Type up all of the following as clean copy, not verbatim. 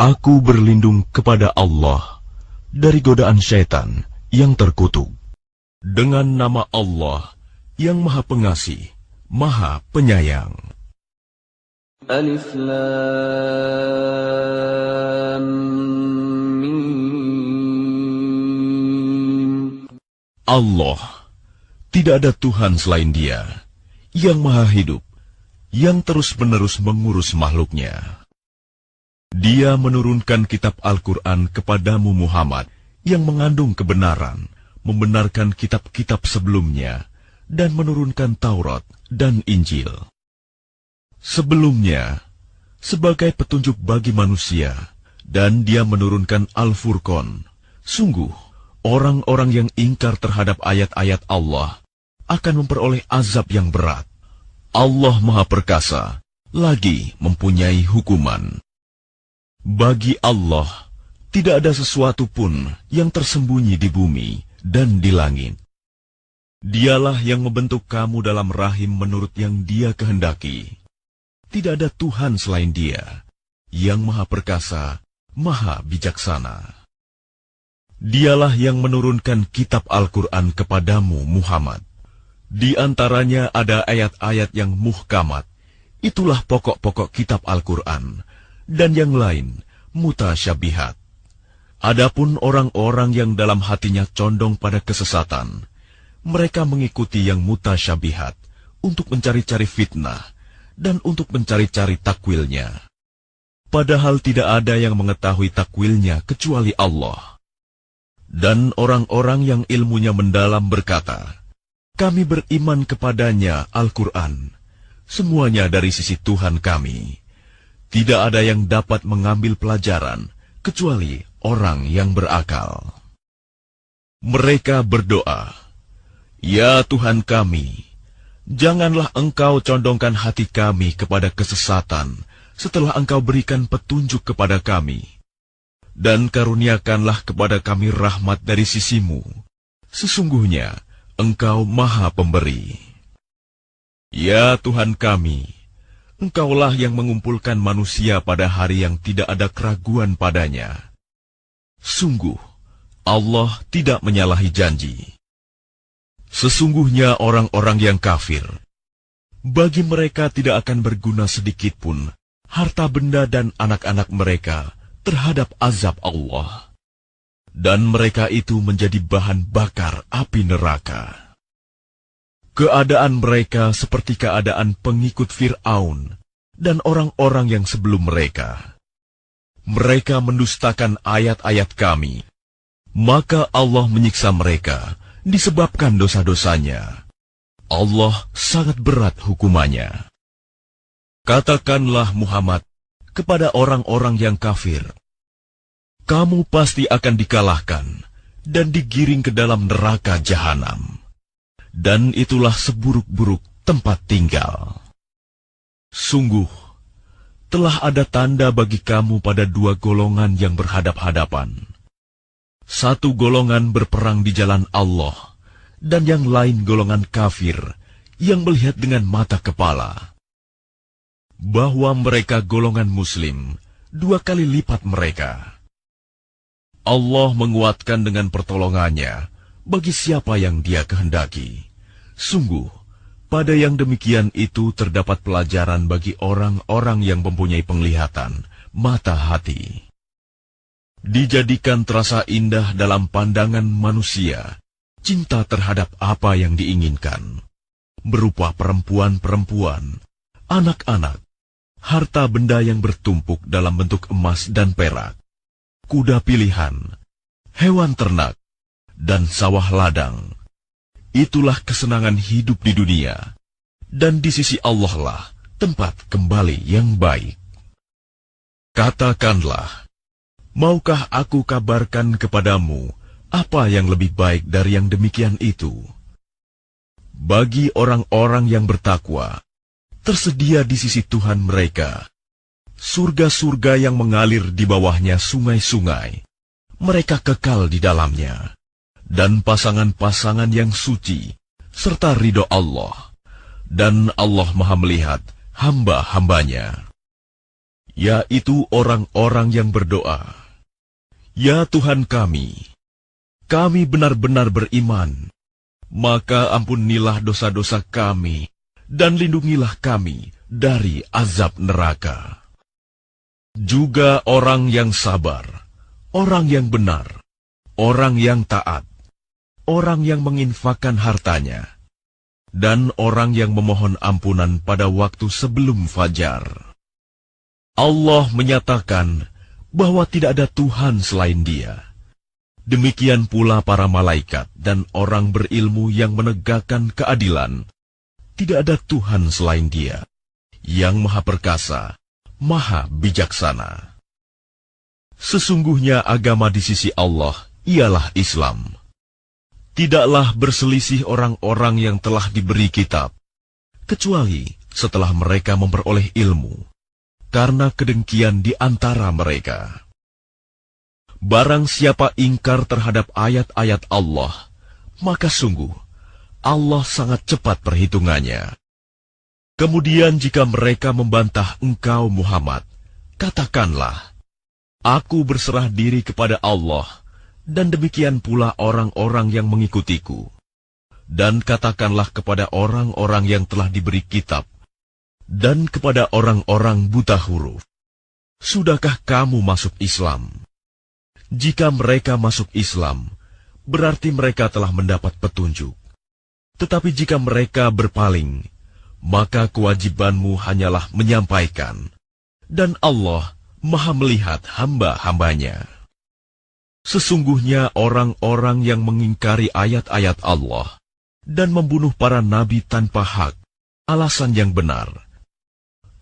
Aku berlindung kepada Allah dari godaan syaitan yang terkutuk. Dengan nama Allah yang Maha Pengasih, Maha Penyayang. Alif Lam Mim. Allah, tidak ada Tuhan selain Dia, yang Maha Hidup, yang terus-menerus mengurus makhluknya. Dia menurunkan kitab Al-Quran kepadamu Muhammad yang mengandung kebenaran, membenarkan kitab-kitab sebelumnya, dan menurunkan Taurat dan Injil. Sebelumnya, sebagai petunjuk bagi manusia, dan Dia menurunkan Al-Furqan. Sungguh, orang-orang yang ingkar terhadap ayat-ayat Allah akan memperoleh azab yang berat. Allah Maha Perkasa, lagi mempunyai hukuman. Bagi Allah, tidak ada sesuatu pun yang tersembunyi di bumi dan di langit. Dialah yang membentuk kamu dalam rahim menurut yang Dia kehendaki. Tidak ada Tuhan selain Dia, yang Maha Perkasa, Maha Bijaksana. Dialah yang menurunkan kitab Al-Quran kepadamu Muhammad. Di antaranya ada ayat-ayat yang muhkamat. Itulah pokok-pokok kitab Al-Quran. Dan yang lain, mutasyabihat. Adapun orang-orang yang dalam hatinya condong pada kesesatan, mereka mengikuti yang mutasyabihat untuk mencari-cari fitnah dan untuk mencari-cari takwilnya. Padahal tidak ada yang mengetahui takwilnya kecuali Allah. Dan orang-orang yang ilmunya mendalam berkata, kami beriman kepadanya Al-Quran, semuanya dari sisi Tuhan kami. Tidak ada yang dapat mengambil pelajaran, kecuali orang yang berakal. Mereka berdoa, ya Tuhan kami, janganlah Engkau condongkan hati kami kepada kesesatan, setelah Engkau berikan petunjuk kepada kami. Dan karuniakanlah kepada kami rahmat dari sisi-Mu. Sesungguhnya, Engkau Maha Pemberi. Ya Tuhan kami, Engkaulah yang mengumpulkan manusia pada hari yang tidak ada keraguan padanya. Sungguh, Allah tidak menyalahi janji. Sesungguhnya orang-orang yang kafir, bagi mereka tidak akan berguna sedikitpun harta benda dan anak-anak mereka terhadap azab Allah. Dan mereka itu menjadi bahan bakar api neraka. Keadaan mereka seperti keadaan pengikut Fir'aun dan orang-orang yang sebelum mereka. Mereka mendustakan ayat-ayat kami, maka Allah menyiksa mereka disebabkan dosa-dosanya. Allah sangat berat hukumannya. Katakanlah Muhammad kepada orang-orang yang kafir, kamu pasti akan dikalahkan dan digiring ke dalam neraka jahanam. Dan itulah seburuk-buruk tempat tinggal. Sungguh, telah ada tanda bagi kamu pada dua golongan yang berhadap-hadapan. Satu golongan berperang di jalan Allah, dan yang lain golongan kafir yang melihat dengan mata kepala. Bahwa mereka golongan muslim, dua kali lipat mereka. Allah menguatkan dengan pertolongannya bagi siapa yang Dia kehendaki. Sungguh, pada yang demikian itu terdapat pelajaran bagi orang-orang yang mempunyai penglihatan, mata hati. Dijadikan terasa indah dalam pandangan manusia, cinta terhadap apa yang diinginkan, berupa perempuan-perempuan, anak-anak, harta benda yang bertumpuk dalam bentuk emas dan perak, kuda pilihan, hewan ternak, dan sawah ladang. Itulah kesenangan hidup di dunia, dan di sisi Allah lah tempat kembali yang baik. Katakanlah, maukah aku kabarkan kepadamu apa yang lebih baik dari yang demikian itu? Bagi orang-orang yang bertakwa, tersedia di sisi Tuhan mereka surga-surga yang mengalir di bawahnya sungai-sungai. Mereka kekal di dalamnya. Dan pasangan-pasangan yang suci, serta ridho Allah. Dan Allah Maha melihat hamba-hambanya. yaitu orang-orang yang berdoa, "Ya Tuhan kami benar-benar beriman, maka ampunilah dosa-dosa kami dan lindungilah kami dari azab neraka." Juga orang yang sabar, orang yang benar, orang yang taat, orang yang menginfakkan hartanya, dan orang yang memohon ampunan pada waktu sebelum fajar. Allah menyatakan bahwa tidak ada Tuhan selain Dia. Demikian pula para malaikat dan orang berilmu yang menegakkan keadilan. Tidak ada Tuhan selain Dia, yang Maha Perkasa, Maha Bijaksana. Sesungguhnya agama di sisi Allah ialah Islam. Tidaklah berselisih orang-orang yang telah diberi kitab, kecuali setelah mereka memperoleh ilmu, karena kedengkian di antara mereka. Barang siapa ingkar terhadap ayat-ayat Allah, maka sungguh Allah sangat cepat perhitungannya. Kemudian jika mereka membantah engkau Muhammad, katakanlah, "Aku berserah diri kepada Allah, dan demikian pula orang-orang yang mengikutiku." Dan katakanlah kepada orang-orang yang telah diberi kitab, dan kepada orang-orang buta huruf, "Sudahkah kamu masuk Islam?" Jika mereka masuk Islam, berarti mereka telah mendapat petunjuk. Tetapi jika mereka berpaling, maka kewajibanmu hanyalah menyampaikan, dan Allah Maha melihat hamba-hambanya. Sesungguhnya orang-orang yang mengingkari ayat-ayat Allah dan membunuh para nabi tanpa hak, alasan yang benar,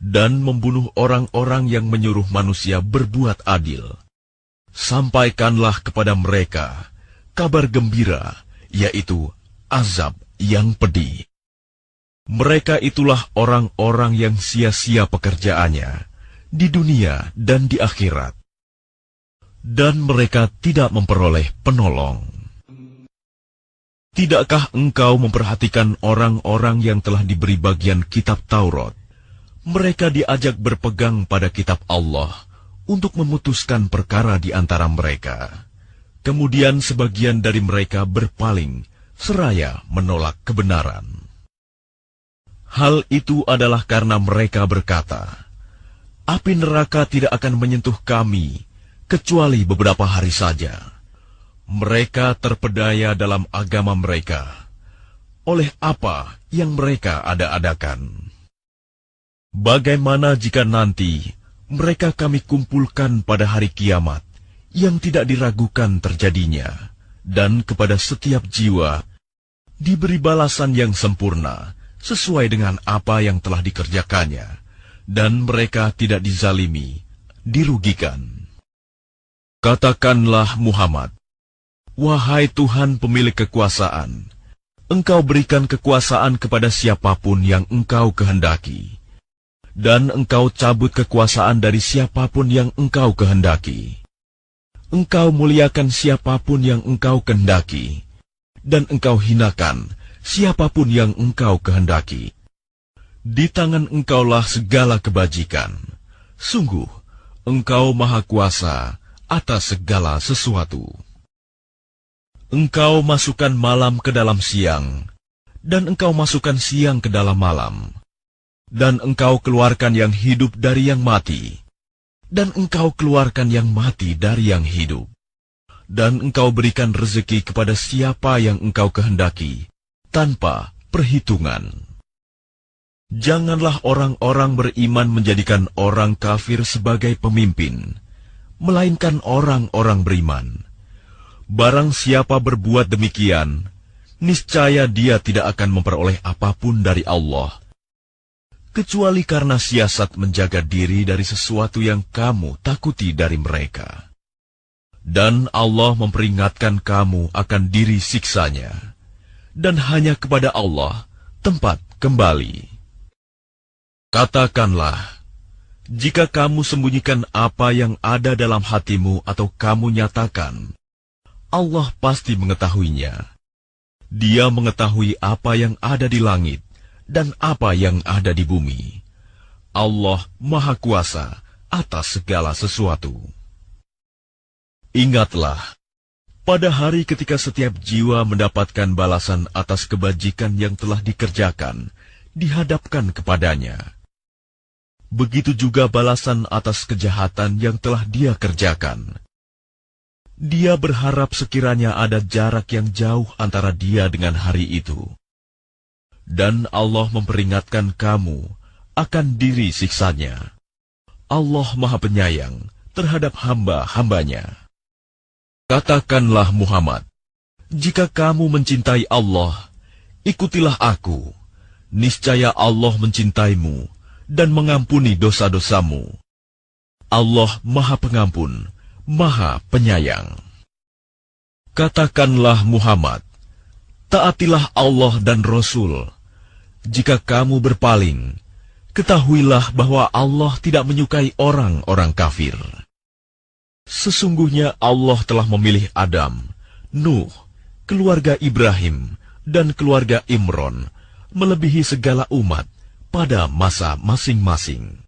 dan membunuh orang-orang yang menyuruh manusia berbuat adil, sampaikanlah kepada mereka kabar gembira, yaitu azab yang pedih. Mereka itulah orang-orang yang sia-sia pekerjaannya di dunia dan di akhirat, dan mereka tidak memperoleh penolong. Tidakkah engkau memperhatikan orang-orang yang telah diberi bagian kitab Taurat? Mereka diajak berpegang pada kitab Allah untuk memutuskan perkara di antara mereka. Kemudian sebagian dari mereka berpaling, seraya menolak kebenaran. Hal itu adalah karena mereka berkata, "Api neraka tidak akan menyentuh kami, kecuali beberapa hari saja." Mereka terpedaya dalam agama mereka, oleh apa yang mereka ada-adakan. Bagaimana jika nanti mereka kami kumpulkan pada hari kiamat, yang tidak diragukan terjadinya, dan kepada setiap jiwa diberi balasan yang sempurna, sesuai dengan apa yang telah dikerjakannya, dan mereka tidak dizalimi, dirugikan. Katakanlah Muhammad, "Wahai Tuhan pemilik kekuasaan, Engkau berikan kekuasaan kepada siapapun yang Engkau kehendaki, dan Engkau cabut kekuasaan dari siapapun yang Engkau kehendaki. Engkau muliakan siapapun yang Engkau kehendaki, dan Engkau hinakan siapapun yang Engkau kehendaki. Di tangan Engkaulah segala kebajikan. Sungguh, Engkau Maha Kuasa atas segala sesuatu. Engkau masukkan malam ke dalam siang, dan Engkau masukkan siang ke dalam malam. Dan Engkau keluarkan yang hidup dari yang mati, dan Engkau keluarkan yang mati dari yang hidup. Dan Engkau berikan rezeki kepada siapa yang Engkau kehendaki, tanpa perhitungan. Janganlah orang-orang beriman menjadikan orang kafir sebagai pemimpin, melainkan orang-orang beriman. Barang siapa berbuat demikian, niscaya dia tidak akan memperoleh apapun dari Allah, kecuali karena siasat menjaga diri dari sesuatu yang kamu takuti dari mereka. Dan Allah memperingatkan kamu akan diri siksanya, dan hanya kepada Allah tempat kembali. Katakanlah, jika kamu sembunyikan apa yang ada dalam hatimu atau kamu nyatakan, Allah pasti mengetahuinya. Dia mengetahui apa yang ada di langit dan apa yang ada di bumi. Allah Maha Kuasa atas segala sesuatu. Ingatlah, pada hari ketika setiap jiwa mendapatkan balasan atas kebajikan yang telah dikerjakan, dihadapkan kepadanya. Begitu juga balasan atas kejahatan yang telah dia kerjakan. Dia berharap sekiranya ada jarak yang jauh antara dia dengan hari itu. Dan Allah memperingatkan kamu akan diri siksanya. Allah Maha Penyayang terhadap hamba-hambanya. Katakanlah Muhammad, jika kamu mencintai Allah, ikutilah aku. Niscaya Allah mencintaimu dan mengampuni dosa-dosamu. Allah Maha Pengampun, Maha Penyayang. Katakanlah Muhammad, taatilah Allah dan Rasul. Jika kamu berpaling, ketahuilah bahwa Allah tidak menyukai orang-orang kafir. Sesungguhnya Allah telah memilih Adam, Nuh, keluarga Ibrahim, dan keluarga Imron, melebihi segala umat pada masa masing-masing.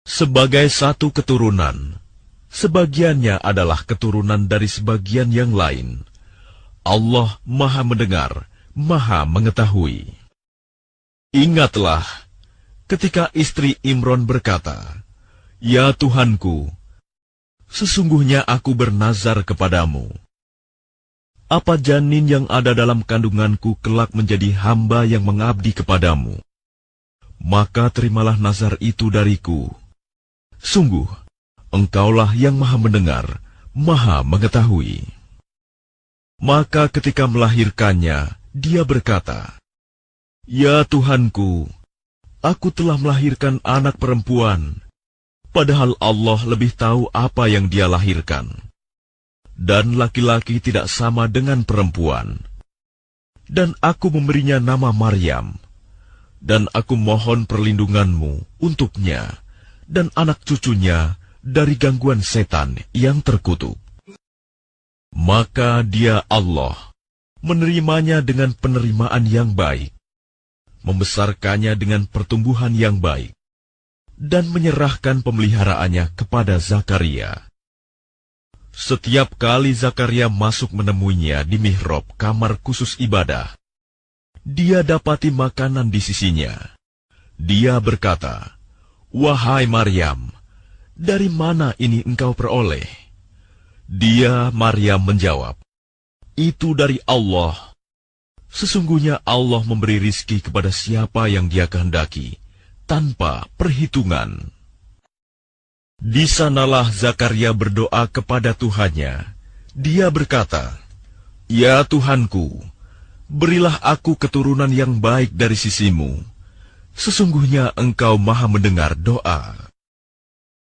Sebagai satu keturunan, sebagiannya adalah keturunan dari sebagian yang lain. Allah Maha Mendengar, Maha Mengetahui. Ingatlah, ketika istri Imron berkata, "Ya Tuhanku, sesungguhnya aku bernazar kepadamu. Apa janin yang ada dalam kandunganku kelak menjadi hamba yang mengabdi kepadamu? Maka terimalah nazar itu dariku. Sungguh, Engkaulah yang Maha Mendengar, Maha Mengetahui." Maka ketika melahirkannya, dia berkata, "Ya Tuhanku, aku telah melahirkan anak perempuan, padahal Allah lebih tahu apa yang dia lahirkan. Dan laki-laki tidak sama dengan perempuan. Dan aku memberinya nama Maryam. Dan aku mohon perlindunganmu untuknya dan anak cucunya dari gangguan setan yang terkutuk." Maka dia Allah menerimanya dengan penerimaan yang baik, membesarkannya dengan pertumbuhan yang baik, dan menyerahkan pemeliharaannya kepada Zakaria. Setiap kali Zakaria masuk menemuinya di mihrab kamar khusus ibadah, dia dapati makanan di sisinya. Dia berkata, "Wahai Maryam, dari mana ini engkau peroleh?" Dia, Maryam, menjawab, "Itu dari Allah. Sesungguhnya Allah memberi rizki kepada siapa yang dia kehendaki, tanpa perhitungan." Di sanalah Zakaria berdoa kepada Tuhannya. Dia berkata, "Ya Tuhanku, berilah aku keturunan yang baik dari sisimu. Sesungguhnya Engkau Maha Mendengar doa."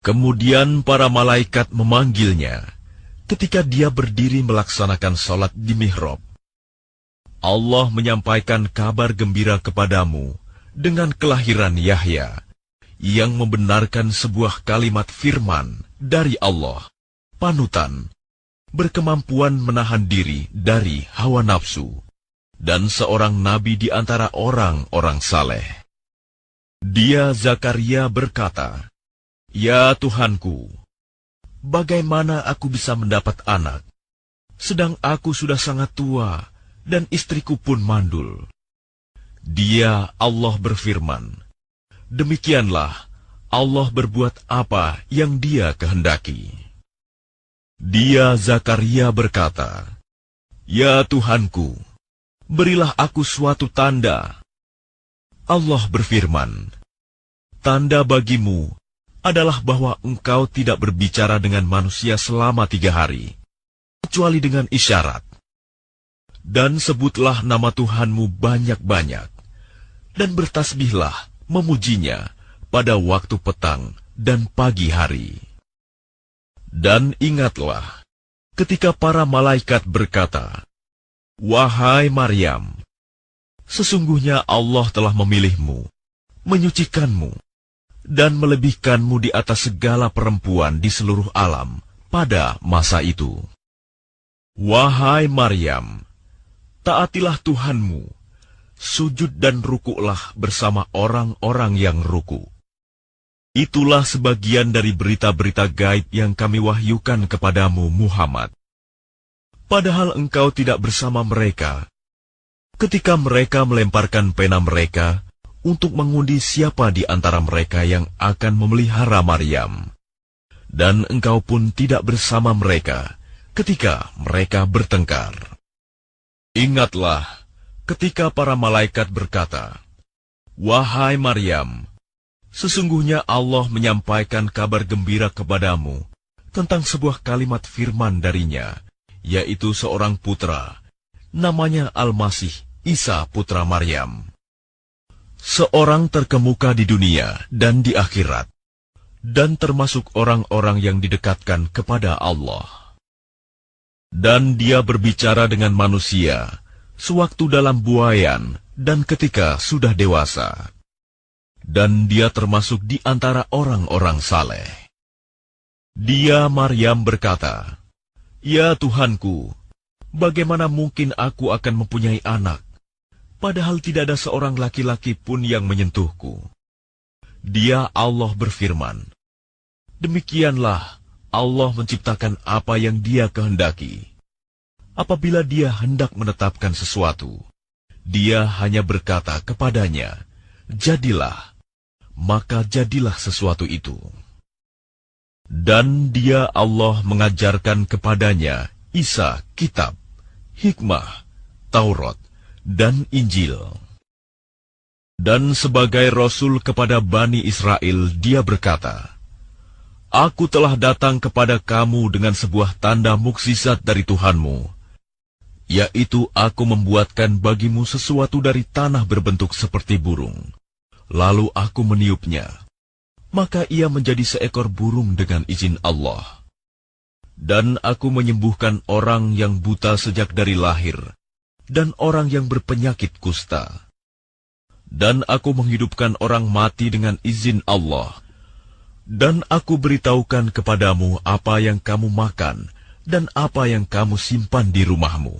Kemudian para malaikat memanggilnya ketika dia berdiri melaksanakan sholat di mihrab. Allah menyampaikan kabar gembira kepadamu dengan kelahiran Yahya, yang membenarkan sebuah kalimat firman dari Allah, panutan, berkemampuan menahan diri dari hawa nafsu, dan seorang nabi di antara orang-orang saleh. Dia, Zakaria, berkata, "Ya Tuhanku, bagaimana aku bisa mendapat anak, sedang aku sudah sangat tua, dan istriku pun mandul?" Dia, Allah, berfirman, "Demikianlah Allah berbuat apa yang Dia kehendaki." Dia, Zakaria, berkata, "Ya Tuhanku, berilah aku suatu tanda." Allah berfirman, "Tanda bagimu adalah bahwa engkau tidak berbicara dengan manusia selama 3 hari, kecuali dengan isyarat. Dan sebutlah nama Tuhanmu banyak-banyak, dan bertasbihlah memujinya pada waktu petang dan pagi hari. Dan ingatlah, ketika para malaikat berkata, 'Wahai Maryam, sesungguhnya Allah telah memilihmu, menyucikanmu, dan melebihkanmu di atas segala perempuan di seluruh alam pada masa itu. Wahai Maryam, taatilah Tuhanmu, sujud dan rukuklah bersama orang-orang yang ruku.' Itulah sebagian dari berita-berita gaib yang kami wahyukan kepadamu, Muhammad. Padahal engkau tidak bersama mereka ketika mereka melemparkan pena mereka untuk mengundi siapa di antara mereka yang akan memelihara Maryam. Dan engkau pun tidak bersama mereka ketika mereka bertengkar. Ingatlah ketika para malaikat berkata, "Wahai Maryam, sesungguhnya Allah menyampaikan kabar gembira kepadamu tentang sebuah kalimat firman darinya, yaitu seorang putra, namanya Al-Masih Isa putra Maryam. Seorang terkemuka di dunia dan di akhirat, dan termasuk orang-orang yang didekatkan kepada Allah. Dan dia berbicara dengan manusia sewaktu dalam buayan dan ketika sudah dewasa. Dan dia termasuk di antara orang-orang saleh. Dia Maryam berkata, 'Ya Tuhanku, bagaimana mungkin aku akan mempunyai anak, padahal tidak ada seorang laki-laki pun yang menyentuhku?' Dia Allah berfirman, 'Demikianlah Allah menciptakan apa yang Dia kehendaki. Apabila Dia hendak menetapkan sesuatu, Dia hanya berkata kepadanya, jadilah, maka jadilah sesuatu itu.' Dan Dia Allah mengajarkan kepadanya Isa kitab, hikmah, Taurat, dan Injil. Dan sebagai Rasul kepada Bani Israel, Dia berkata, 'Aku telah datang kepada kamu dengan sebuah tanda mukjizat dari Tuhanmu, yaitu aku membuatkan bagimu sesuatu dari tanah berbentuk seperti burung. Lalu aku meniupnya, maka ia menjadi seekor burung dengan izin Allah. Dan aku menyembuhkan orang yang buta sejak dari lahir, dan orang yang berpenyakit kusta. Dan aku menghidupkan orang mati dengan izin Allah. Dan aku beritahukan kepadamu apa yang kamu makan, dan apa yang kamu simpan di rumahmu.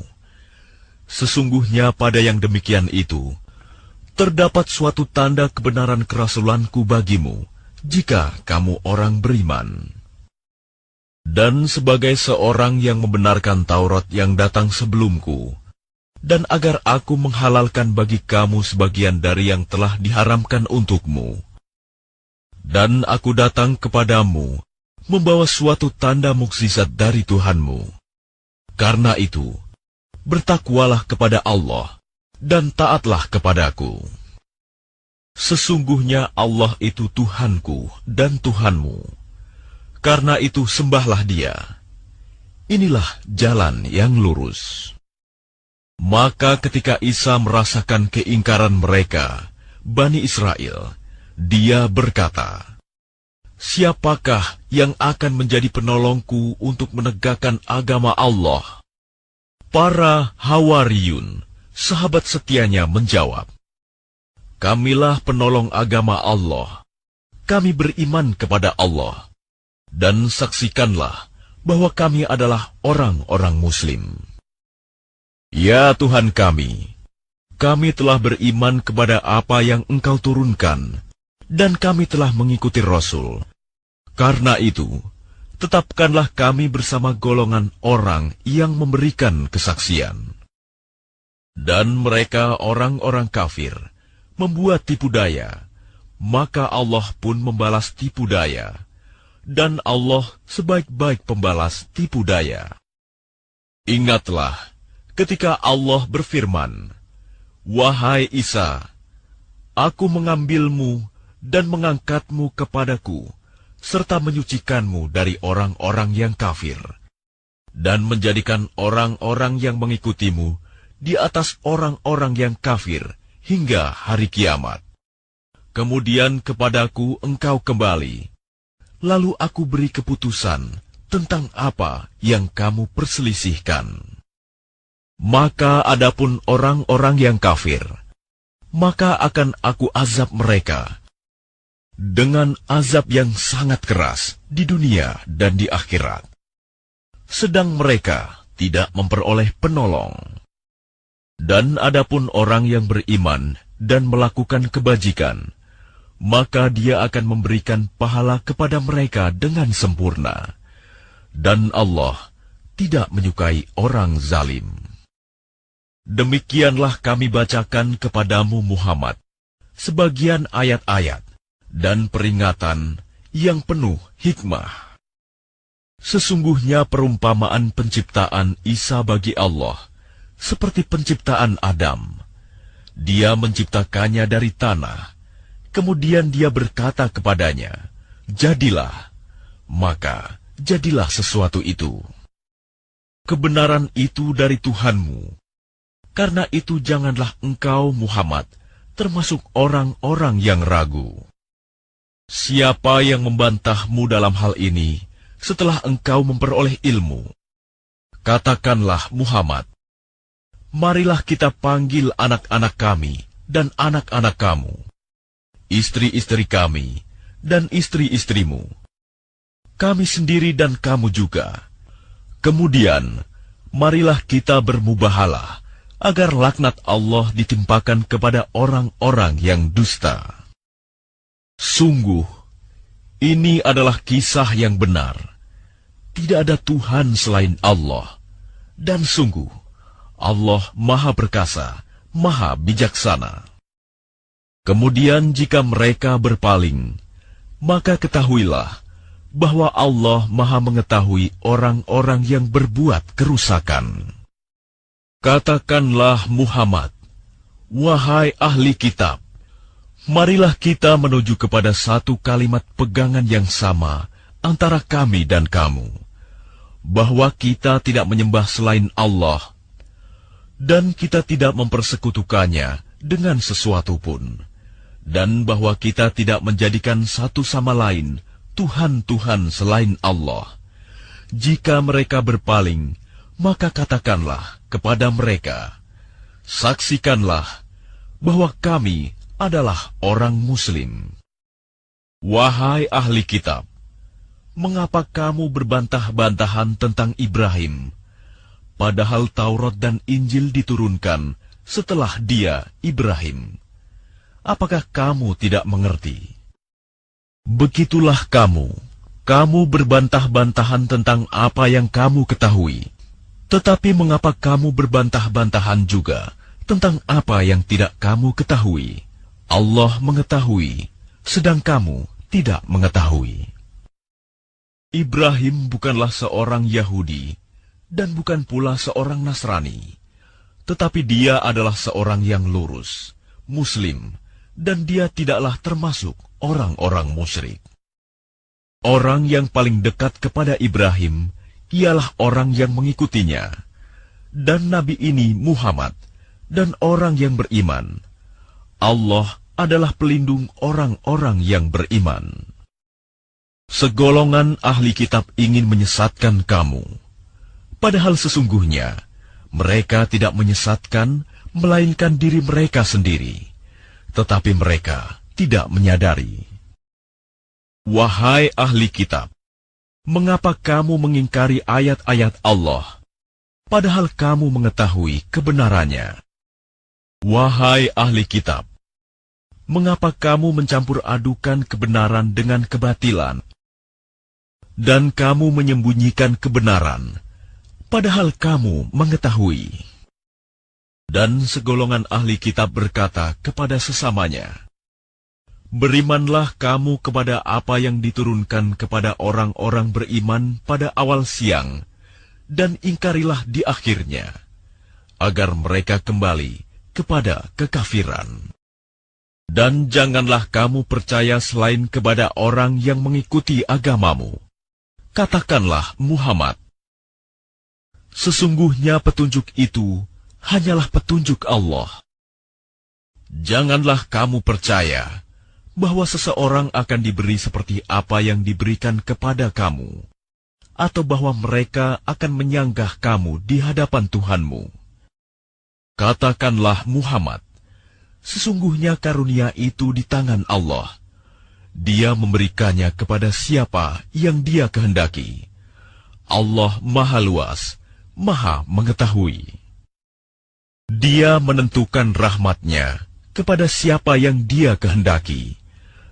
Sesungguhnya pada yang demikian itu, terdapat suatu tanda kebenaran kerasulanku bagimu, jika kamu orang beriman.' Dan sebagai seorang yang membenarkan Taurat yang datang sebelumku, dan agar aku menghalalkan bagi kamu sebagian dari yang telah diharamkan untukmu. Dan aku datang kepadamu, membawa suatu tanda mukjizat dari Tuhanmu. Karena itu, bertakwalah kepada Allah, dan taatlah kepadaku. Sesungguhnya Allah itu Tuhanku dan Tuhanmu. Karena itu sembahlah Dia. Inilah jalan yang lurus.' Maka ketika Isa merasakan keingkaran mereka, Bani Israel, dia berkata, 'Siapakah yang akan menjadi penolongku untuk menegakkan agama Allah?' Para Hawariyun, sahabat setianya, menjawab, 'Kamilah penolong agama Allah. Kami beriman kepada Allah. Dan saksikanlah bahwa kami adalah orang-orang Muslim.' Ya Tuhan kami telah beriman kepada apa yang Engkau turunkan, dan kami telah mengikuti Rasul. Karena itu, tetapkanlah kami bersama golongan orang yang memberikan kesaksian.' Dan mereka orang-orang kafir membuat tipu daya, maka Allah pun membalas tipu daya, dan Allah sebaik-baik pembalas tipu daya. Ingatlah ketika Allah berfirman, 'Wahai Isa, aku mengambilmu dan mengangkatmu kepadaku, serta menyucikanmu dari orang-orang yang kafir, dan menjadikan orang-orang yang mengikutimu di atas orang-orang yang kafir hingga hari kiamat. Kemudian kepadaku engkau kembali, lalu aku beri keputusan tentang apa yang kamu perselisihkan.' Maka adapun orang-orang yang kafir, maka akan aku azab mereka dengan azab yang sangat keras di dunia dan di akhirat. Sedang mereka tidak memperoleh penolong. Dan adapun orang yang beriman dan melakukan kebajikan, maka Dia akan memberikan pahala kepada mereka dengan sempurna. Dan Allah tidak menyukai orang zalim. Demikianlah kami bacakan kepadamu Muhammad sebagian ayat-ayat dan peringatan yang penuh hikmah. Sesungguhnya perumpamaan penciptaan Isa bagi Allah seperti penciptaan Adam. Dia menciptakannya dari tanah, kemudian Dia berkata kepadanya, "Jadilah," maka jadilah sesuatu itu. Kebenaran itu dari Tuhanmu. Karena itu janganlah engkau Muhammad termasuk orang-orang yang ragu. Siapa yang membantahmu dalam hal ini setelah engkau memperoleh ilmu? Katakanlah Muhammad, marilah kita panggil anak-anak kami dan anak-anak kamu, istri-istri kami dan istri-istrimu, kami sendiri dan kamu juga. Kemudian, marilah kita bermubahalah agar laknat Allah ditimpakan kepada orang-orang yang dusta. Sungguh, ini adalah kisah yang benar. Tidak ada Tuhan selain Allah. Dan sungguh, Allah Maha Perkasa, Maha Bijaksana. Kemudian jika mereka berpaling, maka ketahuilah bahwa Allah Maha mengetahui orang-orang yang berbuat kerusakan. Katakanlah Muhammad, wahai ahli kitab, marilah kita menuju kepada satu kalimat pegangan yang sama antara kami dan kamu, bahwa kita tidak menyembah selain Allah, dan kita tidak mempersekutukannya dengan sesuatu pun, dan bahwa kita tidak menjadikan satu sama lain Tuhan-Tuhan selain Allah. Jika mereka berpaling, maka katakanlah kepada mereka, saksikanlah bahwa kami adalah orang Muslim. Wahai ahli kitab, mengapa kamu berbantah-bantahan tentang Ibrahim, padahal Taurat dan Injil diturunkan setelah dia, Ibrahim? Apakah kamu tidak mengerti? Begitulah kamu berbantah-bantahan tentang apa yang kamu ketahui. Tetapi mengapa kamu berbantah-bantahan juga tentang apa yang tidak kamu ketahui? Allah mengetahui, sedang kamu tidak mengetahui. Ibrahim bukanlah seorang Yahudi, dan bukan pula seorang Nasrani, tetapi dia adalah seorang yang lurus, Muslim, dan dia tidaklah termasuk orang-orang musyrik. Orang yang paling dekat kepada Ibrahim ialah orang yang mengikutinya, dan Nabi ini Muhammad, dan orang yang beriman. Allah adalah pelindung orang-orang yang beriman. Segolongan ahli kitab ingin menyesatkan kamu, padahal sesungguhnya mereka tidak menyesatkan, melainkan diri mereka sendiri, tetapi mereka tidak menyadari. Wahai ahli kitab, mengapa kamu mengingkari ayat-ayat Allah, padahal kamu mengetahui kebenarannya? Wahai ahli kitab, mengapa kamu mencampur adukan kebenaran dengan kebatilan, dan kamu menyembunyikan kebenaran, padahal kamu mengetahui? Dan segolongan ahli kitab berkata kepada sesamanya, berimanlah kamu kepada apa yang diturunkan kepada orang-orang beriman pada awal siang, dan ingkarilah di akhirnya, agar mereka kembali kepada kekafiran. Dan janganlah kamu percaya selain kepada orang yang mengikuti agamamu. Katakanlah Muhammad, sesungguhnya petunjuk itu hanyalah petunjuk Allah. Janganlah kamu percaya bahwa seseorang akan diberi seperti apa yang diberikan kepada kamu, atau bahwa mereka akan menyanggah kamu di hadapan Tuhanmu. Katakanlah Muhammad, sesungguhnya karunia itu di tangan Allah. Dia memberikannya kepada siapa yang Dia kehendaki. Allah Maha Luas, Maha Mengetahui. Dia menentukan rahmat-Nya kepada siapa yang Dia kehendaki,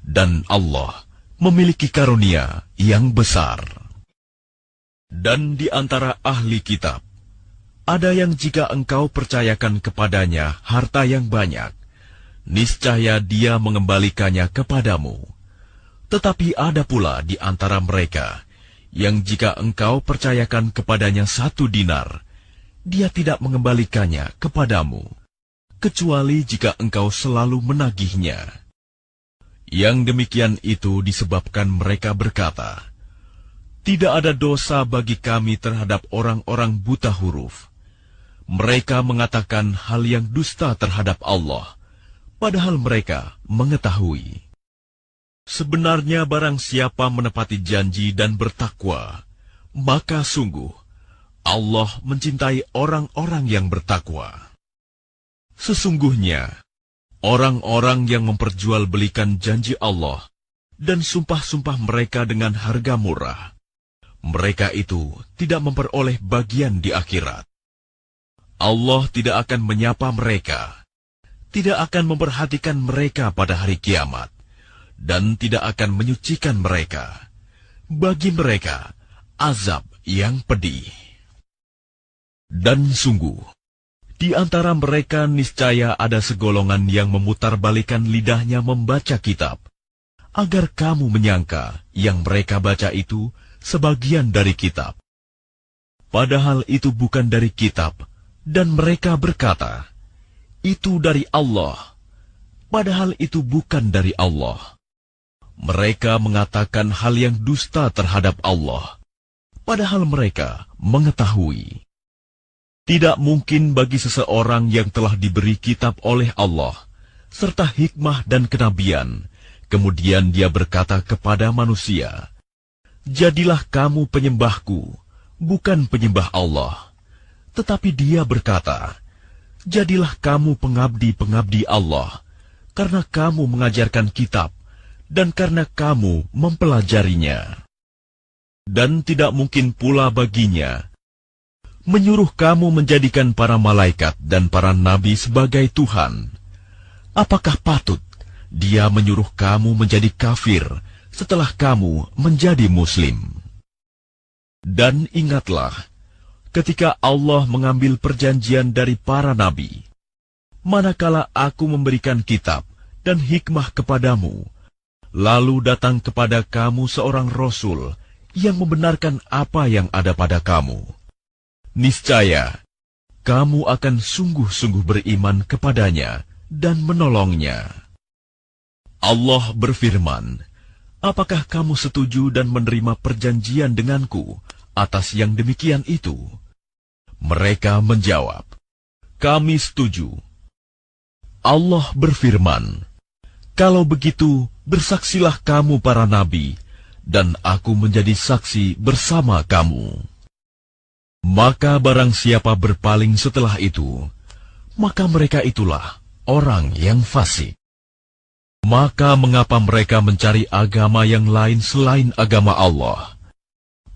dan Allah memiliki karunia yang besar. Dan di antara ahli kitab, ada yang jika engkau percayakan kepadanya harta yang banyak, niscaya dia mengembalikannya kepadamu. Tetapi ada pula di antara mereka, yang jika engkau percayakan kepadanya 1 dinar, dia tidak mengembalikannya kepadamu, kecuali jika engkau selalu menagihnya. Yang demikian itu disebabkan mereka berkata, tidak ada dosa bagi kami terhadap orang-orang buta huruf. Mereka mengatakan hal yang dusta terhadap Allah, padahal mereka mengetahui. Sebenarnya barang siapa menepati janji dan bertakwa, maka sungguh Allah mencintai orang-orang yang bertakwa. Sesungguhnya, orang-orang yang memperjualbelikan janji Allah dan sumpah-sumpah mereka dengan harga murah, mereka itu tidak memperoleh bagian di akhirat. Allah tidak akan menyapa mereka, tidak akan memperhatikan mereka pada hari kiamat, dan tidak akan menyucikan mereka. Bagi mereka, azab yang pedih. Dan sungguh, di antara mereka niscaya ada segolongan yang memutarbalikan lidahnya membaca kitab, agar kamu menyangka yang mereka baca itu sebagian dari kitab. Padahal itu bukan dari kitab, dan mereka berkata, itu dari Allah. Padahal itu bukan dari Allah. Mereka mengatakan hal yang dusta terhadap Allah, padahal mereka mengetahui. Tidak mungkin bagi seseorang yang telah diberi kitab oleh Allah, serta hikmah dan kenabian, kemudian dia berkata kepada manusia, jadilah kamu penyembahku, bukan penyembah Allah. Tetapi dia berkata, jadilah kamu pengabdi-pengabdi Allah, karena kamu mengajarkan kitab, dan karena kamu mempelajarinya. Dan tidak mungkin pula baginya menyuruh kamu menjadikan para malaikat dan para nabi sebagai Tuhan. Apakah patut dia menyuruh kamu menjadi kafir setelah kamu menjadi muslim? Dan ingatlah, ketika Allah mengambil perjanjian dari para nabi, manakala aku memberikan kitab dan hikmah kepadamu, lalu datang kepada kamu seorang rasul yang membenarkan apa yang ada pada kamu, niscaya kamu akan sungguh-sungguh beriman kepadanya dan menolongnya. Allah berfirman, apakah kamu setuju dan menerima perjanjian denganku atas yang demikian itu? Mereka menjawab, kami setuju. Allah berfirman, kalau begitu bersaksilah kamu para nabi, dan aku menjadi saksi bersama kamu. Maka barang siapa berpaling setelah itu, maka mereka itulah orang yang fasik. Maka mengapa mereka mencari agama yang lain selain agama Allah?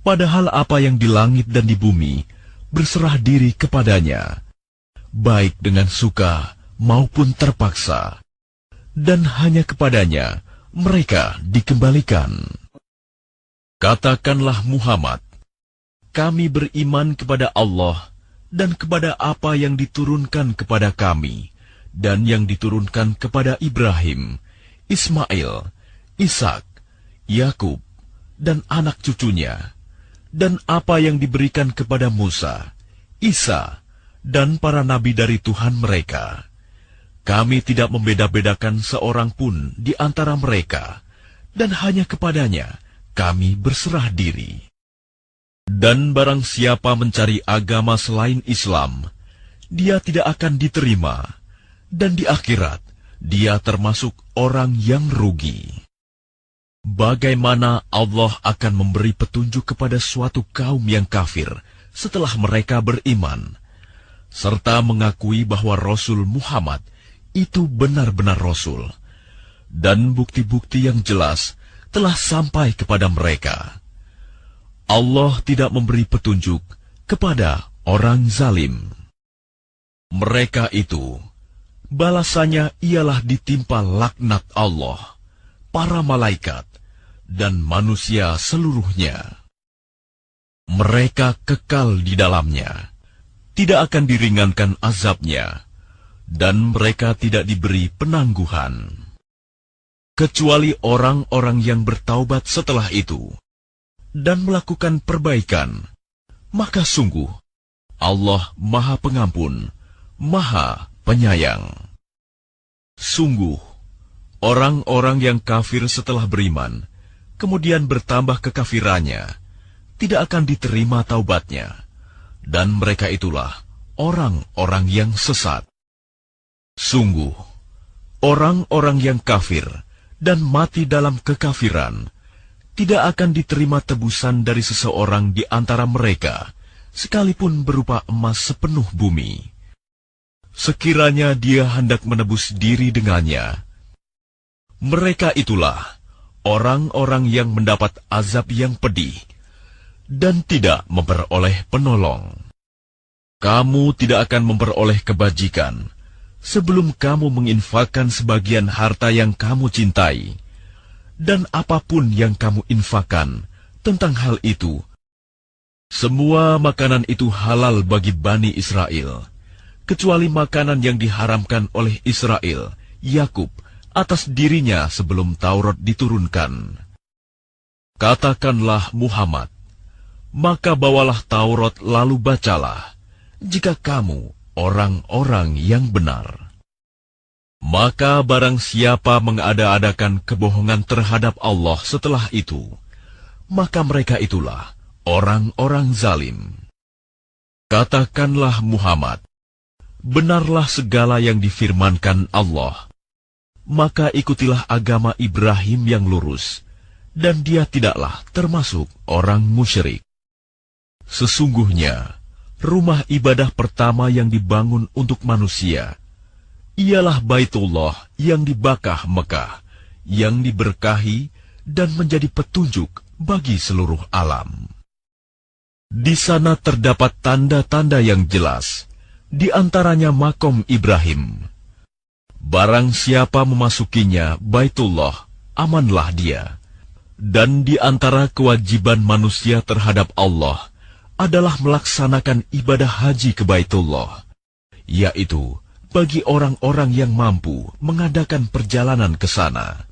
Padahal apa yang di langit dan di bumi berserah diri kepadanya, baik dengan suka maupun terpaksa, dan hanya kepadanya mereka dikembalikan. Katakanlah Muhammad, kami beriman kepada Allah dan kepada apa yang diturunkan kepada kami dan yang diturunkan kepada Ibrahim, Ismail, Ishak, Yakub, dan anak cucunya, dan apa yang diberikan kepada Musa, Isa, dan para nabi dari Tuhan mereka. Kami tidak membeda-bedakan seorang pun di antara mereka, dan hanya kepadanya kami berserah diri. Dan barang siapa mencari agama selain Islam, dia tidak akan diterima, dan di akhirat dia termasuk orang yang rugi. Bagaimana Allah akan memberi petunjuk kepada suatu kaum yang kafir setelah mereka beriman, serta mengakui bahwa Rasul Muhammad itu benar-benar Rasul, dan bukti-bukti yang jelas telah sampai kepada mereka. Allah tidak memberi petunjuk kepada orang zalim. Mereka itu, balasannya ialah ditimpa laknat Allah, para malaikat, dan manusia seluruhnya. Mereka kekal di dalamnya, tidak akan diringankan azabnya, dan mereka tidak diberi penangguhan. Kecuali orang-orang yang bertaubat setelah itu, dan melakukan perbaikan, maka sungguh Allah Maha Pengampun, Maha Penyayang. Sungguh, orang-orang yang kafir setelah beriman, kemudian bertambah kekafirannya, tidak akan diterima taubatnya, dan mereka itulah orang-orang yang sesat. Sungguh, orang-orang yang kafir dan mati dalam kekafiran, tidak akan diterima tebusan dari seseorang di antara mereka, sekalipun berupa emas sepenuh bumi. Sekiranya dia hendak menebus diri dengannya, mereka itulah orang-orang yang mendapat azab yang pedih dan tidak memperoleh penolong. Kamu tidak akan memperoleh kebajikan sebelum kamu menginfakkan sebagian harta yang kamu cintai, dan apapun yang kamu infakkan tentang hal itu, semua makanan itu halal bagi Bani Israel, kecuali makanan yang diharamkan oleh Israel, Yakub, atas dirinya sebelum Taurat diturunkan. Katakanlah Muhammad, maka bawalah Taurat lalu bacalah, jika kamu orang-orang yang benar. Maka barang siapa mengada-adakan kebohongan terhadap Allah setelah itu, maka mereka itulah orang-orang zalim. Katakanlah Muhammad, benarlah segala yang difirmankan Allah. Maka ikutilah agama Ibrahim yang lurus, dan dia tidaklah termasuk orang musyrik. Sesungguhnya, rumah ibadah pertama yang dibangun untuk manusia ialah Baitullah yang di Bakkah Mekah, yang diberkahi dan menjadi petunjuk bagi seluruh alam. Di sana terdapat tanda-tanda yang jelas, di antaranya makom Ibrahim. Barang siapa memasukinya Baitullah, amanlah dia. Dan di antara kewajiban manusia terhadap Allah adalah melaksanakan ibadah haji ke Baitullah, yaitu bagi orang-orang yang mampu mengadakan perjalanan ke sana.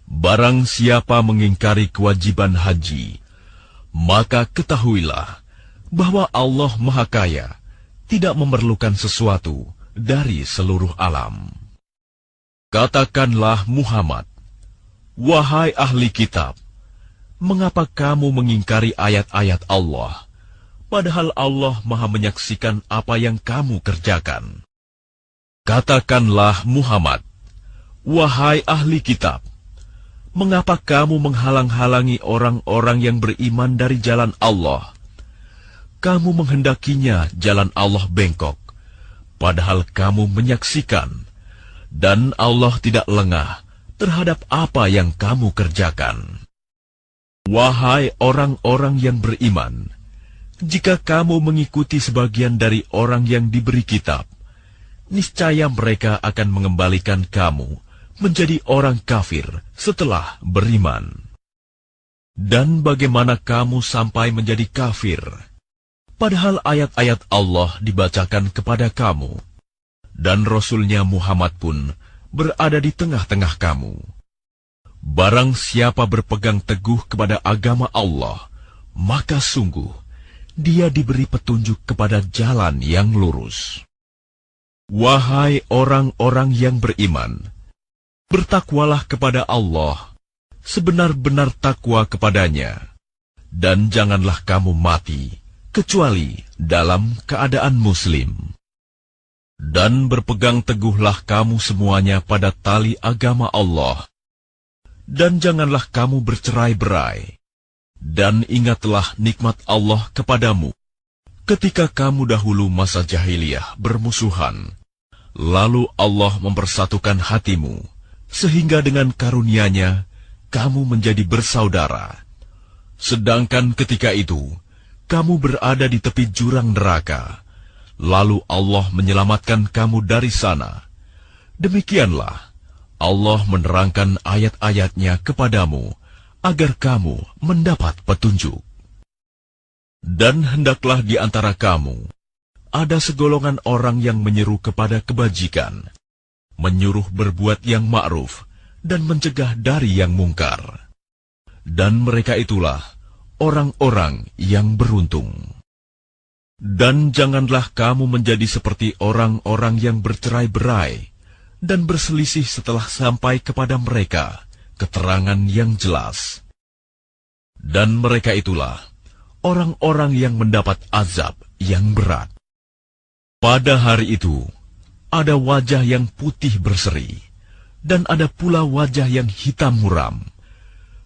Barang siapa mengingkari kewajiban haji, maka ketahuilah bahwa Allah Maha Kaya, tidak memerlukan sesuatu dari seluruh alam. Katakanlah Muhammad, wahai ahli kitab, mengapa kamu mengingkari ayat-ayat Allah, padahal Allah Maha menyaksikan apa yang kamu kerjakan? Katakanlah Muhammad, wahai ahli kitab, mengapa kamu menghalang-halangi orang-orang yang beriman dari jalan Allah? Kamu menghendakinya jalan Allah bengkok, padahal kamu menyaksikan, dan Allah tidak lengah terhadap apa yang kamu kerjakan. Wahai orang-orang yang beriman, jika kamu mengikuti sebagian dari orang yang diberi kitab, niscaya mereka akan mengembalikan kamu menjadi orang kafir setelah beriman. Dan bagaimana kamu sampai menjadi kafir, padahal ayat-ayat Allah dibacakan kepada kamu, dan Rasul-Nya Muhammad pun berada di tengah-tengah kamu. Barang siapa berpegang teguh kepada agama Allah, maka sungguh dia diberi petunjuk kepada jalan yang lurus. Wahai orang-orang yang beriman, bertakwalah kepada Allah sebenar-benar takwa kepadanya, dan janganlah kamu mati kecuali dalam keadaan muslim. Dan berpegang teguhlah kamu semuanya pada tali agama Allah, dan janganlah kamu bercerai-berai, dan ingatlah nikmat Allah kepadamu ketika kamu dahulu masa jahiliyah bermusuhan, lalu Allah mempersatukan hatimu, sehingga dengan karunia-Nya kamu menjadi bersaudara. Sedangkan ketika itu, kamu berada di tepi jurang neraka, lalu Allah menyelamatkan kamu dari sana. Demikianlah, Allah menerangkan ayat-ayatnya kepadamu agar kamu mendapat petunjuk. Dan hendaklah di antara kamu ada segolongan orang yang menyeru kepada kebajikan, menyuruh berbuat yang ma'ruf dan mencegah dari yang mungkar. Dan mereka itulah orang-orang yang beruntung. Dan janganlah kamu menjadi seperti orang-orang yang bercerai-berai dan berselisih setelah sampai kepada mereka keterangan yang jelas. Dan mereka itulah orang-orang yang mendapat azab yang berat. Pada hari itu, ada wajah yang putih berseri, dan ada pula wajah yang hitam muram.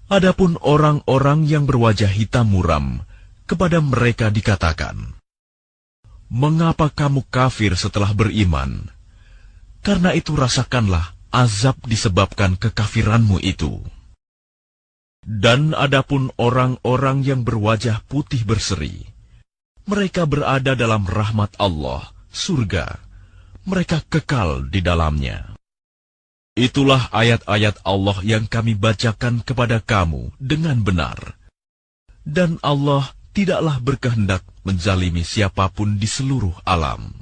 Adapun orang-orang yang berwajah hitam muram, kepada mereka dikatakan, "Mengapa kamu kafir setelah beriman? Karena itu rasakanlah azab disebabkan kekafiranmu itu." Dan adapun orang-orang yang berwajah putih berseri, mereka berada dalam rahmat Allah, surga. Mereka kekal di dalamnya. Itulah ayat-ayat Allah yang kami bacakan kepada kamu dengan benar. Dan Allah tidaklah berkehendak menzalimi siapapun di seluruh alam.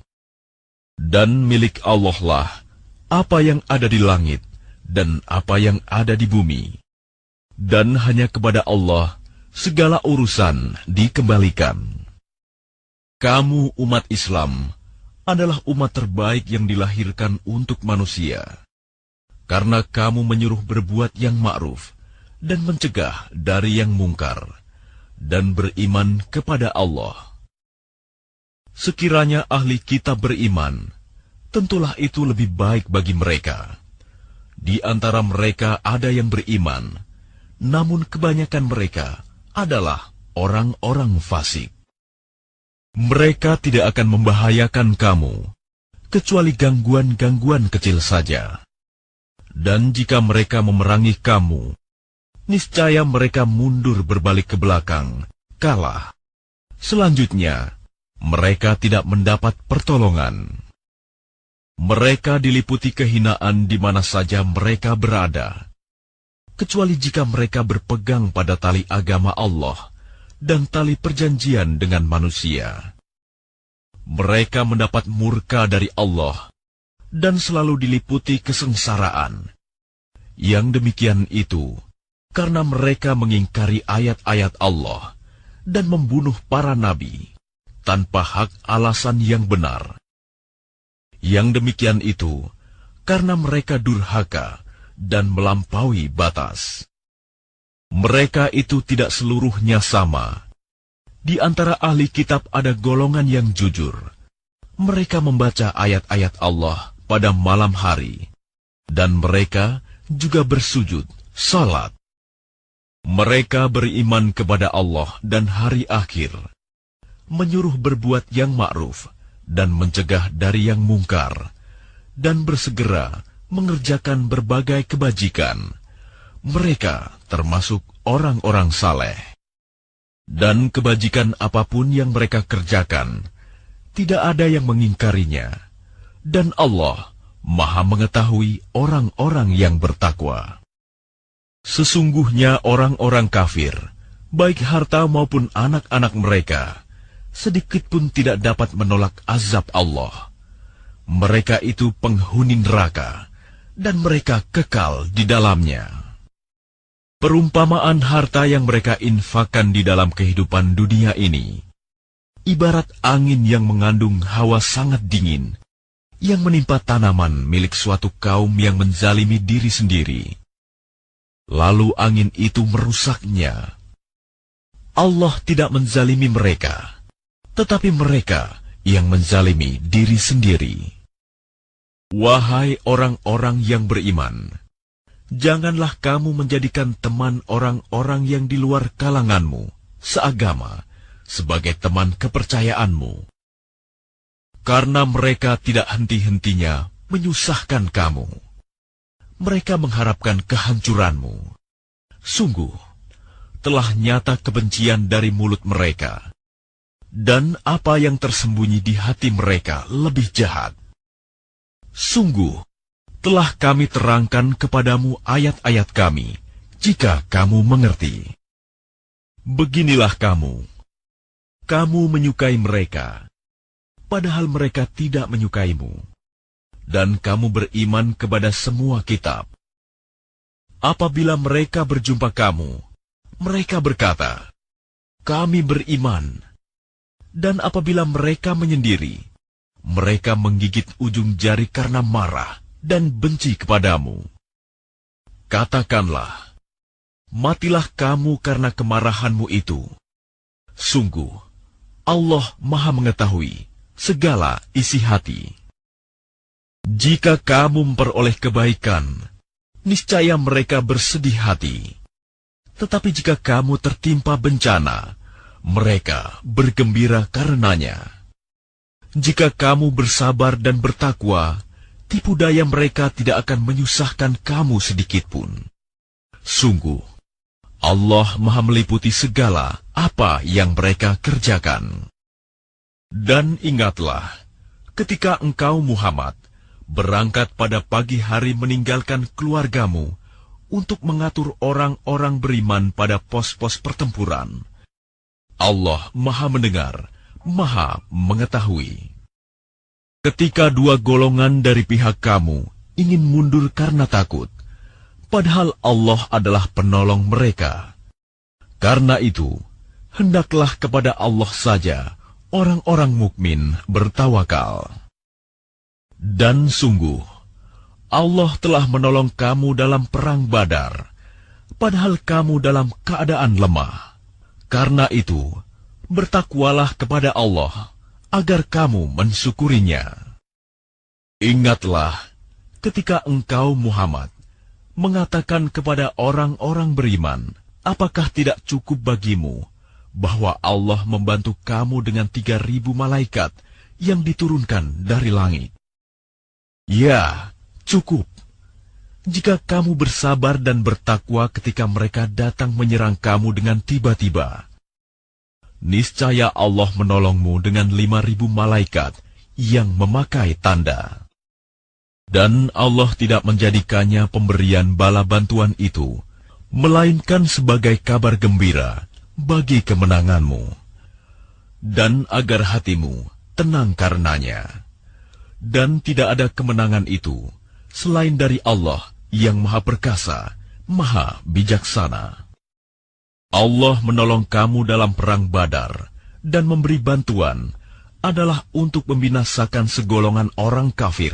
Dan milik Allah lah apa yang ada di langit dan apa yang ada di bumi. Dan hanya kepada Allah segala urusan dikembalikan. Kamu umat Islam adalah umat terbaik yang dilahirkan untuk manusia, karena kamu menyuruh berbuat yang ma'ruf dan mencegah dari yang mungkar, dan beriman kepada Allah. Sekiranya ahli kitab beriman, tentulah itu lebih baik bagi mereka. Di antara mereka ada yang beriman, namun kebanyakan mereka adalah orang-orang fasik. Mereka tidak akan membahayakan kamu, kecuali gangguan-gangguan kecil saja. Dan jika mereka memerangi kamu, niscaya mereka mundur berbalik ke belakang, kalah. Selanjutnya, mereka tidak mendapat pertolongan. Mereka diliputi kehinaan di mana saja mereka berada, kecuali jika mereka berpegang pada tali agama Allah dan tali perjanjian dengan manusia. Mereka mendapat murka dari Allah dan selalu diliputi kesengsaraan. Yang demikian itu karena mereka mengingkari ayat-ayat Allah dan membunuh para nabi tanpa hak alasan yang benar. Yang demikian itu karena mereka durhaka dan melampaui batas. Mereka itu tidak seluruhnya sama. Di antara ahli kitab ada golongan yang jujur. Mereka membaca ayat-ayat Allah pada malam hari, dan mereka juga bersujud, salat. Mereka beriman kepada Allah dan hari akhir, menyuruh berbuat yang ma'ruf dan mencegah dari yang mungkar, dan bersegera mengerjakan berbagai kebajikan. Mereka termasuk orang-orang saleh. Dan kebajikan apapun yang mereka kerjakan, tidak ada yang mengingkarinya. Dan Allah Maha mengetahui orang-orang yang bertakwa. Sesungguhnya orang-orang kafir, baik harta maupun anak-anak mereka, sedikit pun tidak dapat menolak azab Allah. Mereka itu penghuni neraka, dan mereka kekal di dalamnya. Perumpamaan harta yang mereka infakkan di dalam kehidupan dunia ini, ibarat angin yang mengandung hawa sangat dingin, yang menimpa tanaman milik suatu kaum yang menzalimi diri sendiri. Lalu angin itu merusaknya. Allah tidak menzalimi mereka, tetapi mereka yang menzalimi diri sendiri. Wahai orang-orang yang beriman, janganlah kamu menjadikan teman orang-orang yang di luar kalanganmu, seagama, sebagai teman kepercayaanmu. Karena mereka tidak henti-hentinya menyusahkan kamu. Mereka mengharapkan kehancuranmu. Sungguh, telah nyata kebencian dari mulut mereka, dan apa yang tersembunyi di hati mereka lebih jahat. Sungguh, telah kami terangkan kepadamu ayat-ayat kami, jika kamu mengerti. Beginilah kamu menyukai mereka, padahal mereka tidak menyukaimu, dan kamu beriman kepada semua kitab. Apabila mereka berjumpa kamu, mereka berkata, "Kami beriman." Dan apabila mereka menyendiri, mereka menggigit ujung jari karena marah dan benci kepadamu. Katakanlah, matilah kamu karena kemarahanmu itu. Sungguh, Allah Maha Mengetahui segala isi hati. Jika kamu memperoleh kebaikan, niscaya mereka bersedih hati. Tetapi jika kamu tertimpa bencana, mereka bergembira karenanya. Jika kamu bersabar dan bertakwa, tipu daya mereka tidak akan menyusahkan kamu sedikitpun. Sungguh, Allah Maha meliputi segala apa yang mereka kerjakan. Dan ingatlah, ketika engkau Muhammad berangkat pada pagi hari meninggalkan keluargamu untuk mengatur orang-orang beriman pada pos-pos pertempuran. Allah Maha mendengar, Maha mengetahui. Ketika dua golongan dari pihak kamu ingin mundur karena takut, padahal Allah adalah penolong mereka. Karena itu, hendaklah kepada Allah saja orang-orang mukmin bertawakal. Dan sungguh, Allah telah menolong kamu dalam perang Badar, padahal kamu dalam keadaan lemah. Karena itu, bertakwalah kepada Allah, agar kamu mensyukurinya. Ingatlah, ketika engkau Muhammad mengatakan kepada orang-orang beriman, apakah tidak cukup bagimu bahwa Allah membantu kamu dengan 3.000 malaikat yang diturunkan dari langit? Ya, cukup. Jika kamu bersabar dan bertakwa ketika mereka datang menyerang kamu dengan tiba-tiba, niscaya Allah menolongmu dengan 5.000 malaikat yang memakai tanda. Dan Allah tidak menjadikannya pemberian bala bantuan itu, melainkan sebagai kabar gembira bagi kemenanganmu, dan agar hatimu tenang karenanya. Dan tidak ada kemenangan itu selain dari Allah yang Maha Perkasa, Maha Bijaksana. Allah menolong kamu dalam perang Badar dan memberi bantuan adalah untuk membinasakan segolongan orang kafir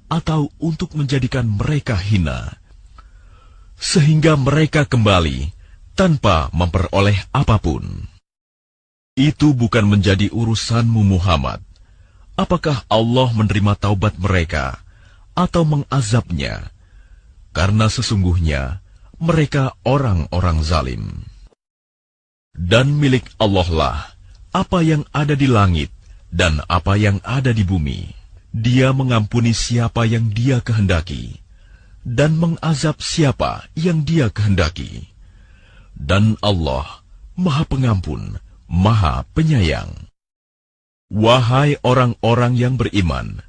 atau untuk menjadikan mereka hina, sehingga mereka kembali tanpa memperoleh apapun. Itu bukan menjadi urusanmu Muhammad, apakah Allah menerima taubat mereka atau mengazabnya, karena sesungguhnya mereka orang-orang zalim. Dan milik Allah lah apa yang ada di langit dan apa yang ada di bumi. Dia mengampuni siapa yang Dia kehendaki, dan mengazab siapa yang Dia kehendaki. Dan Allah Maha Pengampun, Maha Penyayang. Wahai orang-orang yang beriman,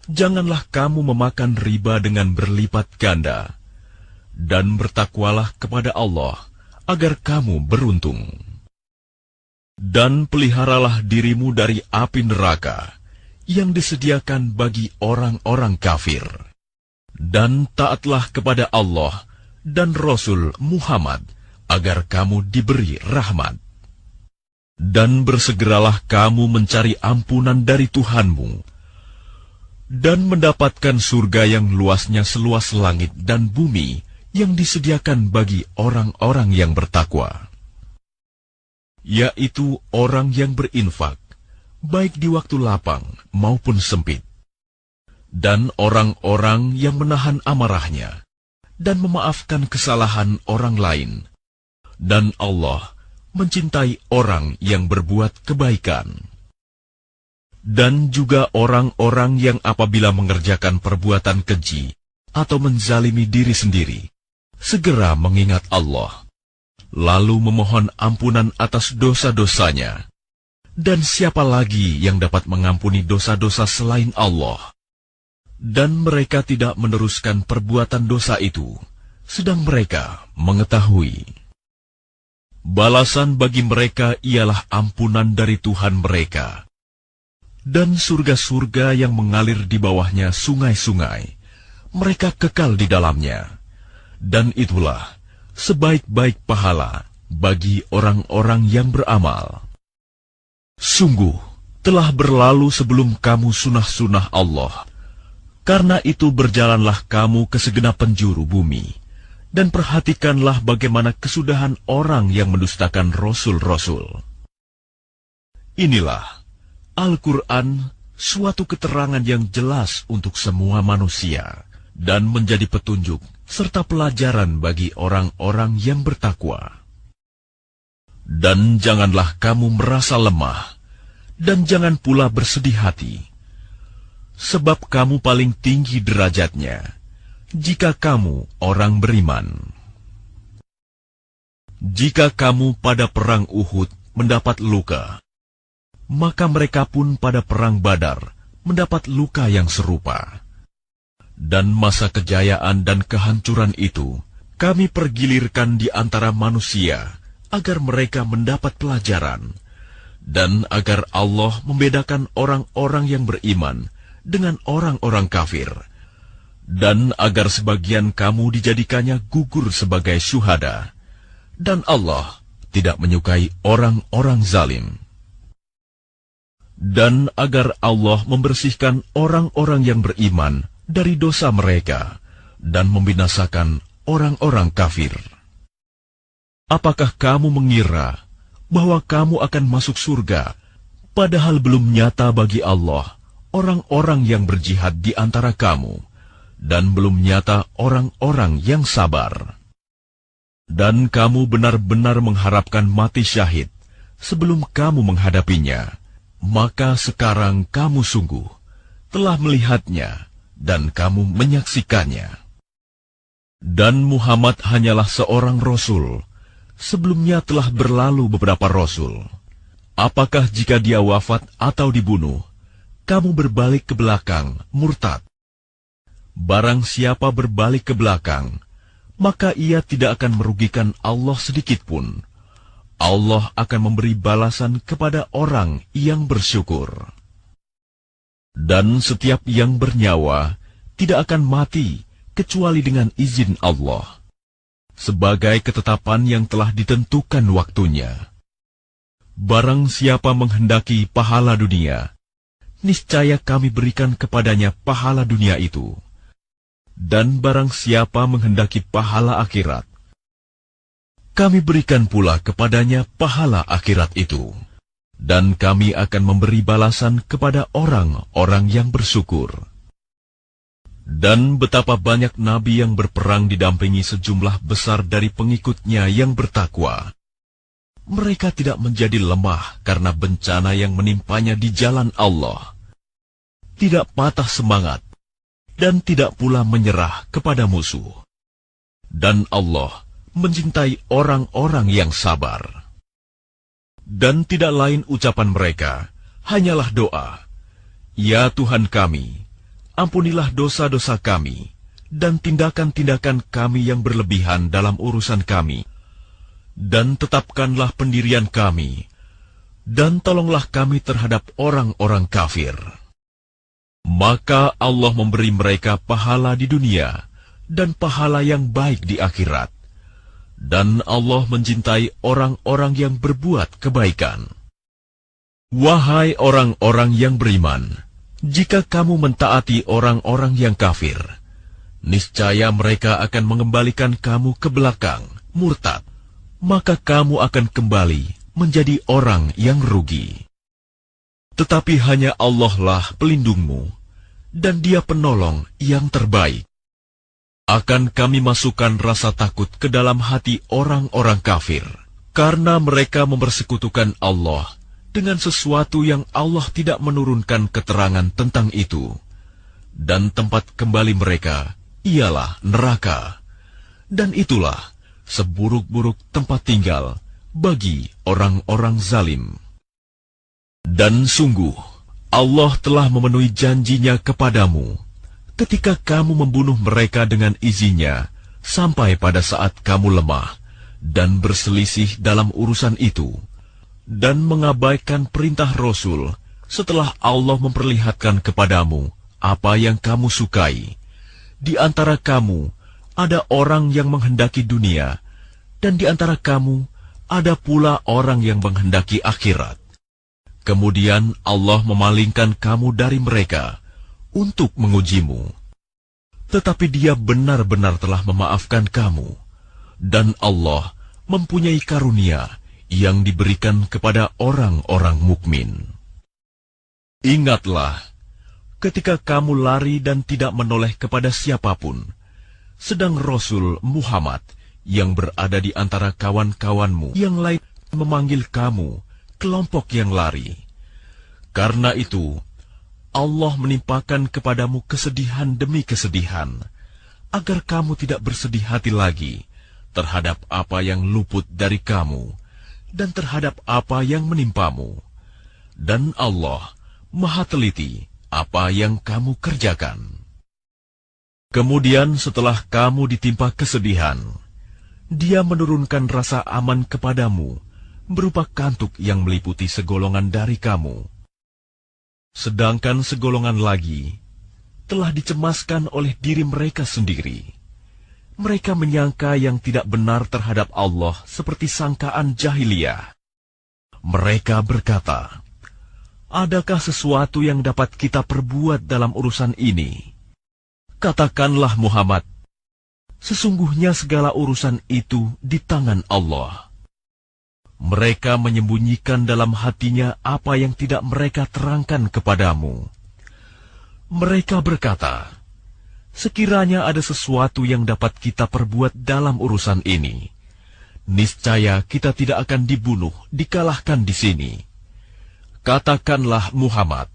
janganlah kamu memakan riba dengan berlipat ganda, dan bertakwalah kepada Allah agar kamu beruntung. Dan peliharalah dirimu dari api neraka yang disediakan bagi orang-orang kafir. Dan taatlah kepada Allah dan Rasul Muhammad agar kamu diberi rahmat. Dan bersegeralah kamu mencari ampunan dari Tuhanmu dan mendapatkan surga yang luasnya seluas langit dan bumi yang disediakan bagi orang-orang yang bertakwa, yaitu orang yang berinfak baik di waktu lapang maupun sempit, dan orang-orang yang menahan amarahnya dan memaafkan kesalahan orang lain. Dan Allah mencintai orang yang berbuat kebaikan. Dan juga orang-orang yang apabila mengerjakan perbuatan keji atau menzalimi diri sendiri, segera mengingat Allah, lalu memohon ampunan atas dosa-dosanya. Dan siapa lagi yang dapat mengampuni dosa-dosa selain Allah? Dan mereka tidak meneruskan perbuatan dosa itu, sedang mereka mengetahui. Balasan bagi mereka ialah ampunan dari Tuhan mereka, dan surga-surga yang mengalir di bawahnya sungai-sungai, mereka kekal di dalamnya. Dan itulah sebaik-baik pahala bagi orang-orang yang beramal. Sungguh, telah berlalu sebelum kamu sunah-sunah Allah. Karena itu berjalanlah kamu ke segenap penjuru bumi, dan perhatikanlah bagaimana kesudahan orang yang mendustakan Rasul-Rasul. Inilah Al-Quran, suatu keterangan yang jelas untuk semua manusia, dan menjadi petunjuk serta pelajaran bagi orang-orang yang bertakwa. Dan janganlah kamu merasa lemah, dan jangan pula bersedih hati, sebab kamu paling tinggi derajatnya jika kamu orang beriman. Jika kamu pada perang Uhud mendapat luka, maka mereka pun pada perang Badar mendapat luka yang serupa. Dan masa kejayaan dan kehancuran itu kami pergilirkan di antara manusia agar mereka mendapat pelajaran, dan agar Allah membedakan orang-orang yang beriman dengan orang-orang kafir, dan agar sebagian kamu dijadikannya gugur sebagai syuhada, dan Allah tidak menyukai orang-orang zalim. Dan agar Allah membersihkan orang-orang yang beriman dari dosa mereka, dan membinasakan orang-orang kafir. Apakah kamu mengira bahwa kamu akan masuk surga, padahal belum nyata bagi Allah orang-orang yang berjihad di antara kamu, dan belum nyata orang-orang yang sabar? Dan kamu benar-benar mengharapkan mati syahid sebelum kamu menghadapinya, maka sekarang kamu sungguh telah melihatnya, dan kamu menyaksikannya. Dan Muhammad hanyalah seorang Rasul, sebelumnya telah berlalu beberapa Rasul. Apakah jika dia wafat atau dibunuh, kamu berbalik ke belakang, murtad? Barang siapa berbalik ke belakang, maka ia tidak akan merugikan Allah sedikitpun. Allah akan memberi balasan kepada orang yang bersyukur. Dan setiap yang bernyawa tidak akan mati kecuali dengan izin Allah, sebagai ketetapan yang telah ditentukan waktunya. Barang siapa menghendaki pahala dunia, niscaya kami berikan kepadanya pahala dunia itu. Dan barang siapa menghendaki pahala akhirat, kami berikan pula kepadanya pahala akhirat itu. Dan kami akan memberi balasan kepada orang-orang yang bersyukur. Dan betapa banyak nabi yang berperang didampingi sejumlah besar dari pengikutnya yang bertakwa. Mereka tidak menjadi lemah karena bencana yang menimpanya di jalan Allah, tidak patah semangat, dan tidak pula menyerah kepada musuh. Dan Allah mencintai orang-orang yang sabar. Dan tidak lain ucapan mereka, hanyalah doa, "Ya Tuhan kami, ampunilah dosa-dosa kami, dan tindakan-tindakan kami yang berlebihan dalam urusan kami, dan tetapkanlah pendirian kami, dan tolonglah kami terhadap orang-orang kafir." Maka Allah memberi mereka pahala di dunia, dan pahala yang baik di akhirat. Dan Allah mencintai orang-orang yang berbuat kebaikan. Wahai orang-orang yang beriman, jika kamu mentaati orang-orang yang kafir, niscaya mereka akan mengembalikan kamu ke belakang, murtad, maka kamu akan kembali menjadi orang yang rugi. Tetapi hanya Allah lah pelindungmu, dan Dia penolong yang terbaik. Akan kami masukkan rasa takut ke dalam hati orang-orang kafir, karena mereka mempersekutukan Allah dengan sesuatu yang Allah tidak menurunkan keterangan tentang itu. Dan tempat kembali mereka ialah neraka. Dan itulah seburuk-buruk tempat tinggal bagi orang-orang zalim. Dan sungguh, Allah telah memenuhi janjinya kepadamu, ketika kamu membunuh mereka dengan izinnya, sampai pada saat kamu lemah dan berselisih dalam urusan itu, dan mengabaikan perintah Rasul setelah Allah memperlihatkan kepadamu apa yang kamu sukai. Di antara kamu ada orang yang menghendaki dunia, dan di antara kamu ada pula orang yang menghendaki akhirat. Kemudian Allah memalingkan kamu dari mereka untuk mengujimu. Tetapi Dia benar-benar telah memaafkan kamu, dan Allah mempunyai karunia yang diberikan kepada orang-orang mukmin. Ingatlah, ketika kamu lari dan tidak menoleh kepada siapapun, sedang Rasul Muhammad yang berada di antara kawan-kawanmu yang lain memanggil kamu, kelompok yang lari. Karena itu, Allah menimpakan kepadamu kesedihan demi kesedihan, agar kamu tidak bersedih hati lagi terhadap apa yang luput dari kamu, dan terhadap apa yang menimpamu. Dan Allah Maha teliti apa yang kamu kerjakan. Kemudian setelah kamu ditimpa kesedihan, Dia menurunkan rasa aman kepadamu, berupa kantuk yang meliputi segolongan dari kamu. Sedangkan segolongan lagi telah dicemaskan oleh diri mereka sendiri. Mereka menyangka yang tidak benar terhadap Allah seperti sangkaan jahiliyah. Mereka berkata, adakah sesuatu yang dapat kita perbuat dalam urusan ini? Katakanlah Muhammad, sesungguhnya segala urusan itu di tangan Allah. Mereka menyembunyikan dalam hatinya apa yang tidak mereka terangkan kepadamu. Mereka berkata, sekiranya ada sesuatu yang dapat kita perbuat dalam urusan ini, niscaya kita tidak akan dibunuh, dikalahkan di sini. Katakanlah Muhammad,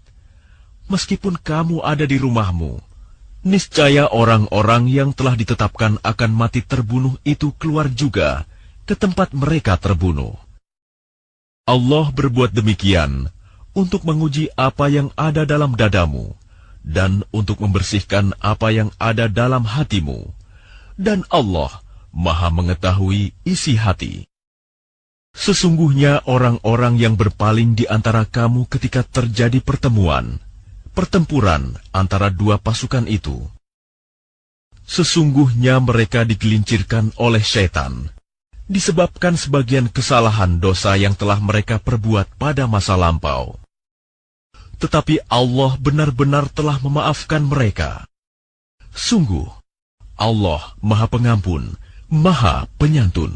meskipun kamu ada di rumahmu, niscaya orang-orang yang telah ditetapkan akan mati terbunuh itu keluar juga ke tempat mereka terbunuh. Allah berbuat demikian untuk menguji apa yang ada dalam dadamu, dan untuk membersihkan apa yang ada dalam hatimu. Dan Allah Maha mengetahui isi hati. Sesungguhnya orang-orang yang berpaling di antara kamu ketika terjadi pertempuran antara dua pasukan itu, sesungguhnya mereka digelincirkan oleh syaitan, disebabkan sebagian kesalahan dosa yang telah mereka perbuat pada masa lampau. Tetapi Allah benar-benar telah memaafkan mereka. Sungguh, Allah Maha Pengampun, Maha Penyantun.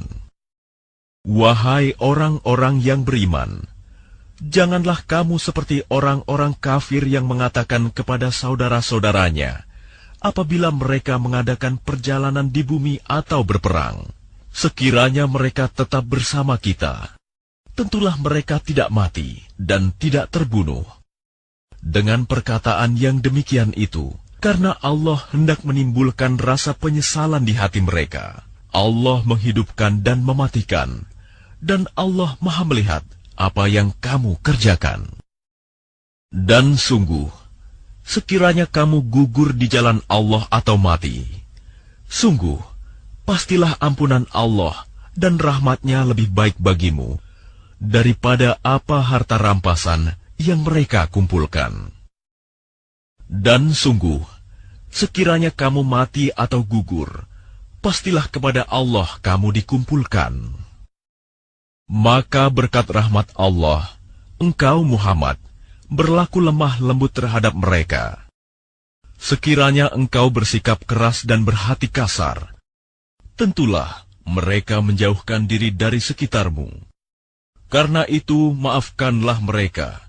Wahai orang-orang yang beriman, janganlah kamu seperti orang-orang kafir yang mengatakan kepada saudara-saudaranya, apabila mereka mengadakan perjalanan di bumi atau berperang, sekiranya mereka tetap bersama kita, tentulah mereka tidak mati dan tidak terbunuh. Dengan perkataan yang demikian itu, karena Allah hendak menimbulkan rasa penyesalan di hati mereka, Allah menghidupkan dan mematikan, dan Allah Maha melihat apa yang kamu kerjakan. Dan sungguh, sekiranya kamu gugur di jalan Allah atau mati, sungguh, pastilah ampunan Allah dan rahmat-Nya lebih baik bagimu daripada apa harta rampasan yang mereka kumpulkan. Dan sungguh, sekiranya kamu mati atau gugur, pastilah kepada Allah kamu dikumpulkan. Maka berkat rahmat Allah, engkau Muhammad berlaku lemah lembut terhadap mereka. Sekiranya engkau bersikap keras dan berhati kasar, tentulah mereka menjauhkan diri dari sekitarmu. Karena itu maafkanlah mereka,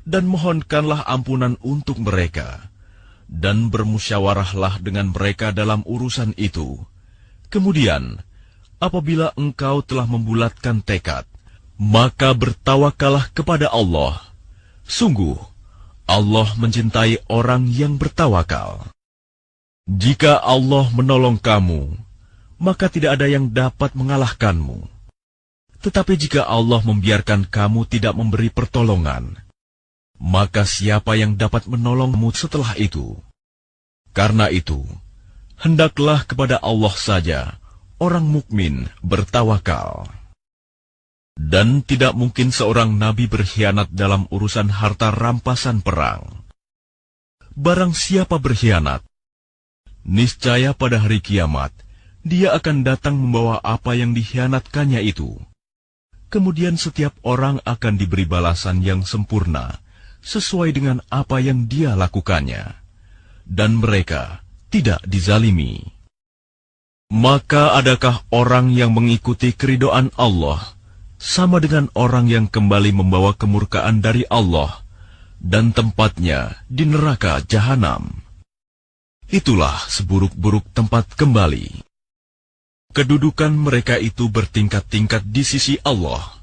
dan mohonkanlah ampunan untuk mereka, dan bermusyawarahlah dengan mereka dalam urusan itu. Kemudian, apabila engkau telah membulatkan tekad, maka bertawakallah kepada Allah. Sungguh, Allah mencintai orang yang bertawakal. Jika Allah menolong kamu, maka tidak ada yang dapat mengalahkanmu. Tetapi jika Allah membiarkan kamu tidak memberi pertolongan, maka siapa yang dapat menolongmu setelah itu? Karena itu, hendaklah kepada Allah saja orang mukmin bertawakal. Dan tidak mungkin seorang nabi berkhianat dalam urusan harta rampasan perang. Barang siapa berkhianat, niscaya pada hari kiamat, dia akan datang membawa apa yang dikhianatkannya itu. Kemudian setiap orang akan diberi balasan yang sempurna, sesuai dengan apa yang dia lakukannya. Dan mereka tidak dizalimi. Maka adakah orang yang mengikuti keridhaan Allah sama dengan orang yang kembali membawa kemurkaan dari Allah dan tempatnya di neraka jahanam? Itulah seburuk-buruk tempat kembali. Kedudukan mereka itu bertingkat-tingkat di sisi Allah,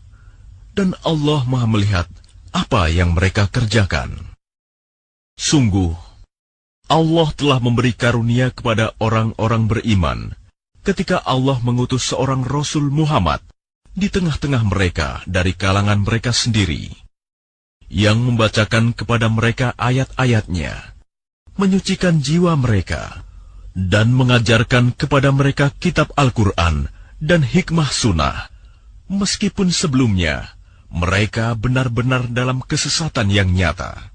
dan Allah Maha melihat apa yang mereka kerjakan. Sungguh, Allah telah memberi karunia kepada orang-orang beriman ketika Allah mengutus seorang Rasul Muhammad di tengah-tengah mereka dari kalangan mereka sendiri, yang membacakan kepada mereka ayat-ayatnya, menyucikan jiwa mereka, dan mengajarkan kepada mereka kitab Al-Quran dan hikmah sunnah, meskipun sebelumnya mereka benar-benar dalam kesesatan yang nyata.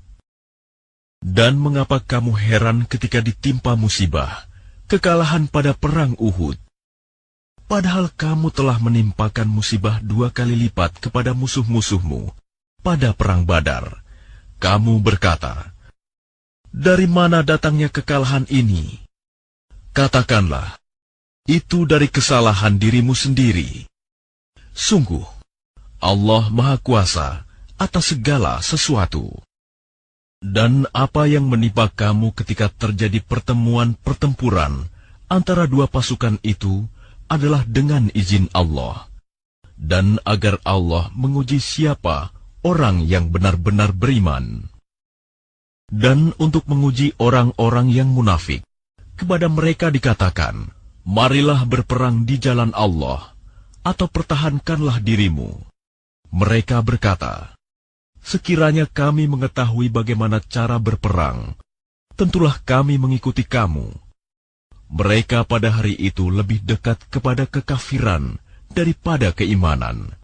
Dan mengapa kamu heran ketika ditimpa musibah, kekalahan pada perang Uhud? Padahal kamu telah menimpakan musibah 2 kali lipat kepada musuh-musuhmu pada perang Badar. Kamu berkata, dari mana datangnya kekalahan ini? Katakanlah, itu dari kesalahan dirimu sendiri. Sungguh, Allah Maha Kuasa atas segala sesuatu. Dan apa yang menimpa kamu ketika terjadi pertempuran antara dua pasukan itu adalah dengan izin Allah, dan agar Allah menguji siapa orang yang benar-benar beriman. Dan untuk menguji orang-orang yang munafik, kepada mereka dikatakan, marilah berperang di jalan Allah, atau pertahankanlah dirimu. Mereka berkata, sekiranya kami mengetahui bagaimana cara berperang, tentulah kami mengikuti kamu. Mereka pada hari itu lebih dekat kepada kekafiran daripada keimanan.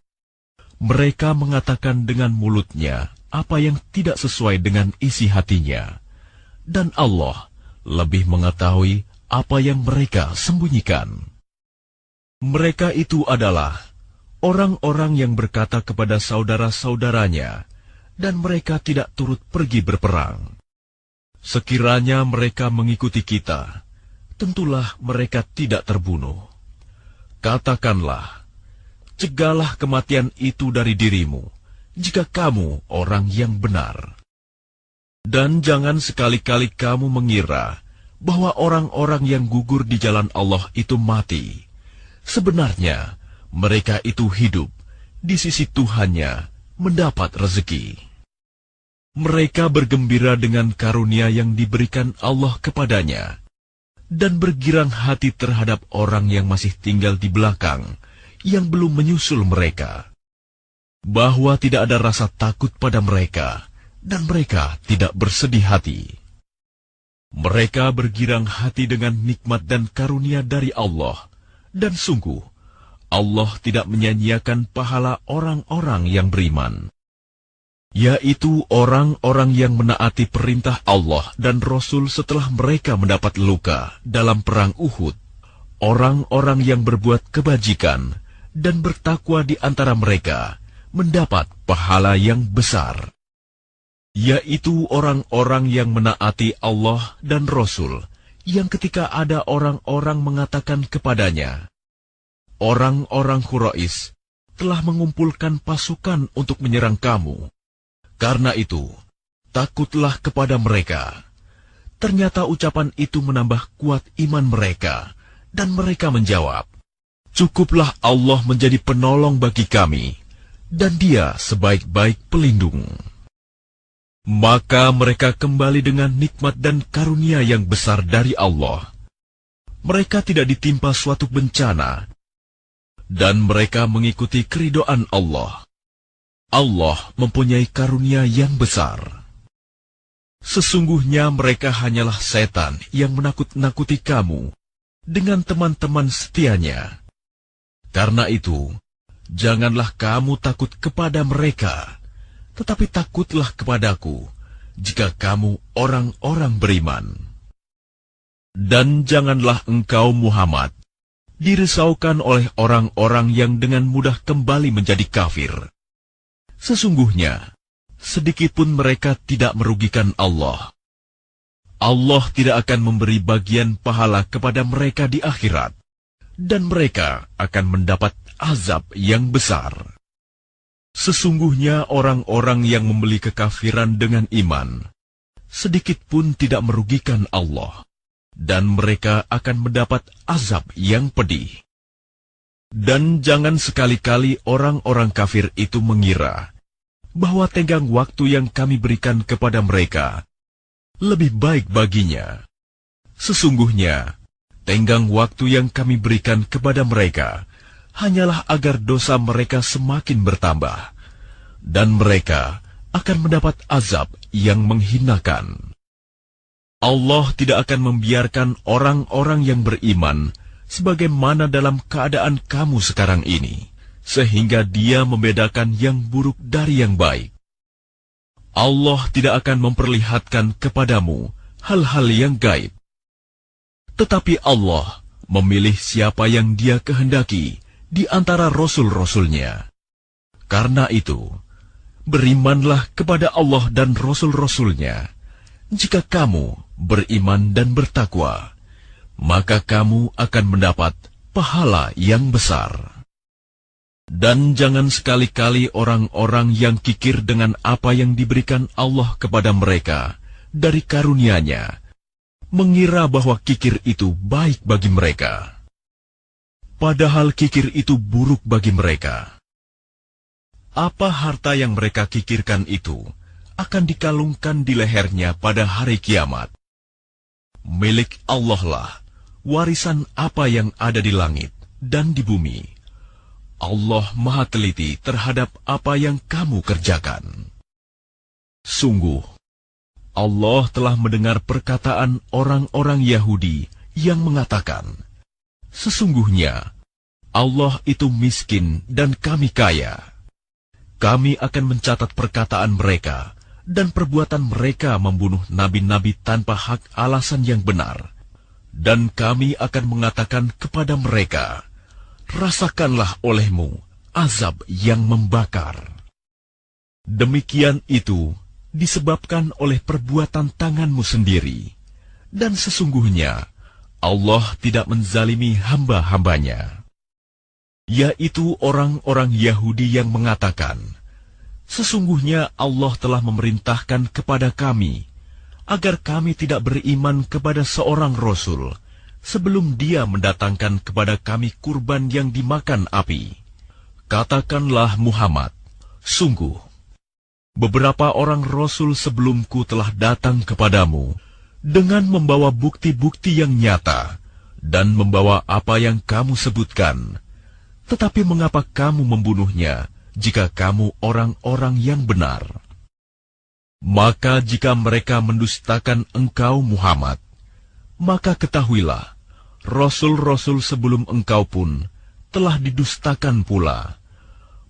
Mereka mengatakan dengan mulutnya apa yang tidak sesuai dengan isi hatinya, dan Allah lebih mengetahui apa yang mereka sembunyikan. Mereka itu adalah orang-orang yang berkata kepada saudara-saudaranya, dan mereka tidak turut pergi berperang. Sekiranya mereka mengikuti kita, tentulah mereka tidak terbunuh. Katakanlah, cegahlah kematian itu dari dirimu, jika kamu orang yang benar. Dan jangan sekali-kali kamu mengira bahwa orang-orang yang gugur di jalan Allah itu mati. Sebenarnya, mereka itu hidup di sisi Tuhannya, mendapat rezeki. Mereka bergembira dengan karunia yang diberikan Allah kepadanya, dan bergirang hati terhadap orang yang masih tinggal di belakang, yang belum menyusul mereka, bahwa tidak ada rasa takut pada mereka, dan mereka tidak bersedih hati. Mereka bergirang hati dengan nikmat dan karunia dari Allah, dan sungguh, Allah tidak menyanyiakan pahala orang-orang yang beriman, yaitu orang-orang yang menaati perintah Allah dan Rasul setelah mereka mendapat luka dalam perang Uhud, orang-orang yang berbuat kebajikan dan bertakwa di antara mereka mendapat pahala yang besar, yaitu orang-orang yang menaati Allah dan Rasul, yang ketika ada orang-orang mengatakan kepadanya, orang-orang Quraisy telah mengumpulkan pasukan untuk menyerang kamu. Karena itu, takutlah kepada mereka. Ternyata ucapan itu menambah kuat iman mereka, dan mereka menjawab, cukuplah Allah menjadi penolong bagi kami, dan Dia sebaik-baik pelindung. Maka mereka kembali dengan nikmat dan karunia yang besar dari Allah. Mereka tidak ditimpa suatu bencana, dan mereka mengikuti keridhaan Allah. Allah mempunyai karunia yang besar. Sesungguhnya mereka hanyalah setan yang menakut-nakuti kamu dengan teman-teman setianya. Karena itu, janganlah kamu takut kepada mereka, tetapi takutlah kepadaku jika kamu orang-orang beriman. Dan janganlah engkau Muhammad dirisaukan oleh orang-orang yang dengan mudah kembali menjadi kafir. Sesungguhnya, sedikitpun mereka tidak merugikan Allah. Allah tidak akan memberi bagian pahala kepada mereka di akhirat, dan mereka akan mendapat azab yang besar. Sesungguhnya orang-orang yang membeli kekafiran dengan iman, sedikitpun tidak merugikan Allah, dan mereka akan mendapat azab yang pedih. Dan jangan sekali-kali orang-orang kafir itu mengira bahwa tenggang waktu yang kami berikan kepada mereka lebih baik baginya. Sesungguhnya, tenggang waktu yang kami berikan kepada mereka hanyalah agar dosa mereka semakin bertambah, dan mereka akan mendapat azab yang menghinakan. Allah tidak akan membiarkan orang-orang yang beriman sebagaimana dalam keadaan kamu sekarang ini, sehingga Dia membedakan yang buruk dari yang baik. Allah tidak akan memperlihatkan kepadamu hal-hal yang gaib. Tetapi Allah memilih siapa yang Dia kehendaki di antara rasul-rasulnya. Karena itu, berimanlah kepada Allah dan rasul-rasulnya. Jika kamu beriman dan bertakwa, maka kamu akan mendapat pahala yang besar. Dan jangan sekali-kali orang-orang yang kikir dengan apa yang diberikan Allah kepada mereka dari karunia-Nya, mengira bahwa kikir itu baik bagi mereka. Padahal kikir itu buruk bagi mereka. Apa harta yang mereka kikirkan itu akan dikalungkan di lehernya pada hari kiamat. Milik Allah lah warisan apa yang ada di langit dan di bumi. Allah Maha Teliti terhadap apa yang kamu kerjakan. Sungguh, Allah telah mendengar perkataan orang-orang Yahudi yang mengatakan, sesungguhnya Allah itu miskin dan kami kaya. Kami akan mencatat perkataan mereka dan perbuatan mereka membunuh nabi-nabi tanpa hak alasan yang benar. Dan kami akan mengatakan kepada mereka, rasakanlah olehmu azab yang membakar. Demikian itu disebabkan oleh perbuatan tanganmu sendiri. Dan sesungguhnya Allah tidak menzalimi hamba-hambanya. Yaitu orang-orang Yahudi yang mengatakan, sesungguhnya Allah telah memerintahkan kepada kami agar kami tidak beriman kepada seorang Rasul sebelum Dia mendatangkan kepada kami kurban yang dimakan api. Katakanlah Muhammad, sungguh, beberapa orang Rasul sebelumku telah datang kepadamu dengan membawa bukti-bukti yang nyata dan membawa apa yang kamu sebutkan. Tetapi mengapa kamu membunuhnya jika kamu orang-orang yang benar? Maka jika mereka mendustakan engkau Muhammad, maka ketahuilah, Rasul-Rasul sebelum engkau pun telah didustakan pula.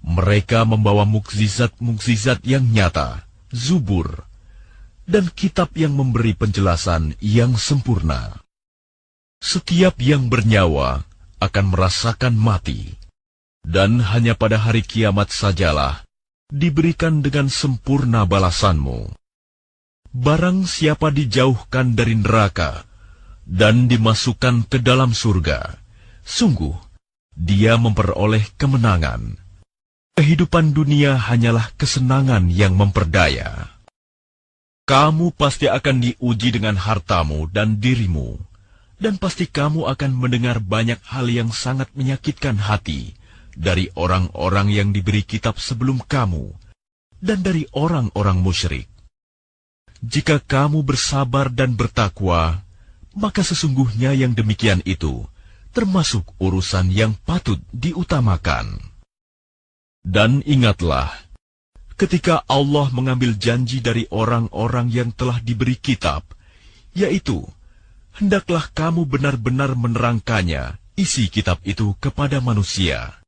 Mereka membawa mukjizat-mukjizat yang nyata, zubur, dan kitab yang memberi penjelasan yang sempurna. Setiap yang bernyawa akan merasakan mati, dan hanya pada hari kiamat sajalah diberikan dengan sempurna balasanmu. Barang siapa dijauhkan dari neraka dan dimasukkan ke dalam surga, sungguh dia memperoleh kemenangan. Kehidupan dunia hanyalah kesenangan yang memperdaya. Kamu pasti akan diuji dengan hartamu dan dirimu, dan pasti kamu akan mendengar banyak hal yang sangat menyakitkan hati dari orang-orang yang diberi kitab sebelum kamu, dan dari orang-orang musyrik. Jika kamu bersabar dan bertakwa, maka sesungguhnya yang demikian itu termasuk urusan yang patut diutamakan. Dan ingatlah, ketika Allah mengambil janji dari orang-orang yang telah diberi kitab, yaitu, hendaklah kamu benar-benar menerangkannya, isi kitab itu kepada manusia.